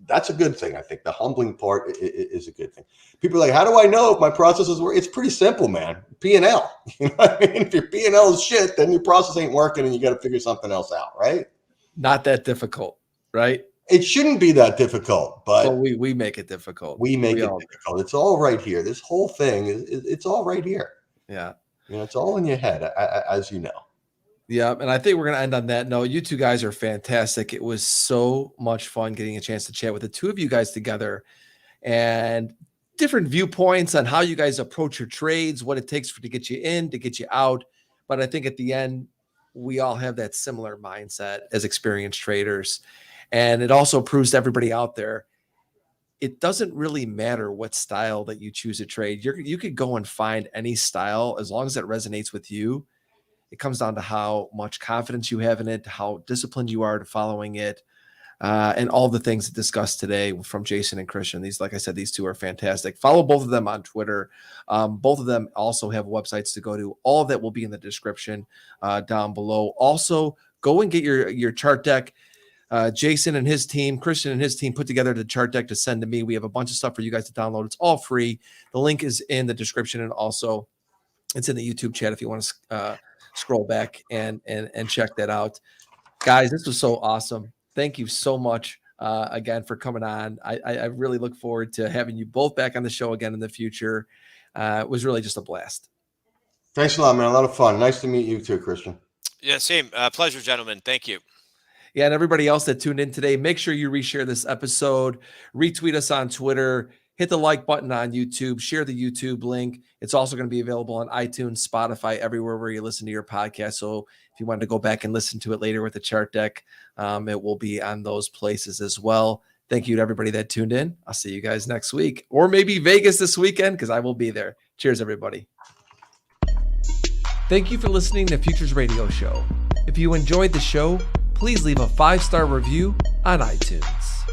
that's a good thing. I think the humbling part is a good thing. People are like, how do I know if my processes work? It's pretty simple, man. P&L. You know what I mean? If your P&L is shit, then your process ain't working and you got to figure something else out, right? Not that difficult, right? It shouldn't be that difficult, but we make it difficult. We make it difficult. It's all right here. This whole thing it's all right here. Yeah. It's all in your head, as you know. Yeah, and I think we're going to end on that note. You two guys are fantastic. It was so much fun getting a chance to chat with the two of you guys together and different viewpoints on how you guys approach your trades, what it takes to get you in, to get you out. But I think at the end, we all have that similar mindset as experienced traders. And it also proves to everybody out there, it doesn't really matter what style that you choose to trade. You could go and find any style as long as it resonates with you. It comes down to how much confidence you have in it, how disciplined you are to following it, and all the things discussed today from Jason and Christian. Like I said, these two are fantastic. Follow both of them on Twitter. Both of them also have websites to go to. All of that will be in the description down below. Also, go and get your chart deck. Jason and his team, Christian and his team put together the chart deck to send to me. We have a bunch of stuff for you guys to download. It's all free. The link is in the description, and also it's in the YouTube chat if you want to scroll back and check that out. Guys, this was so awesome. Thank you so much again for coming on. I really look forward to having you both back on the show again in the future. It was really just a blast. Thanks a lot, man. A lot of fun. Nice to meet you too, Christian. Yeah, same. Pleasure, gentlemen. Thank you. Yeah, and everybody else that tuned in today, make sure you reshare this episode, retweet us on Twitter, hit the like button on YouTube, share the YouTube link. It's also going to be available on iTunes, Spotify, everywhere where you listen to your podcast. So if you wanted to go back and listen to it later with the chart deck, it will be on those places as well. Thank you to everybody that tuned in. I'll see you guys next week, or maybe Vegas this weekend, because I will be there. Cheers, everybody. Thank you for listening to Futures Radio Show. If you enjoyed the show, please leave a 5-star review on iTunes.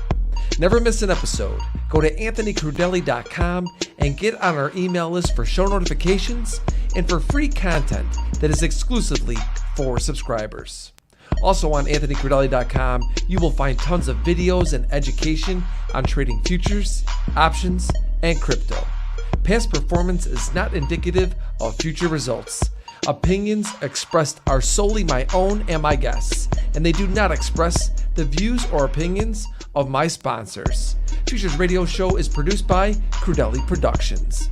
Never miss an episode. Go to anthonycrudele.com and get on our email list for show notifications and for free content that is exclusively for subscribers. Also on anthonycrudele.com, you will find tons of videos and education on trading futures, options, and crypto. Past performance is not indicative of future results. Opinions expressed are solely my own and my guests, and they do not express the views or opinions of my sponsors. Futures Radio Show is produced by Crudele Productions.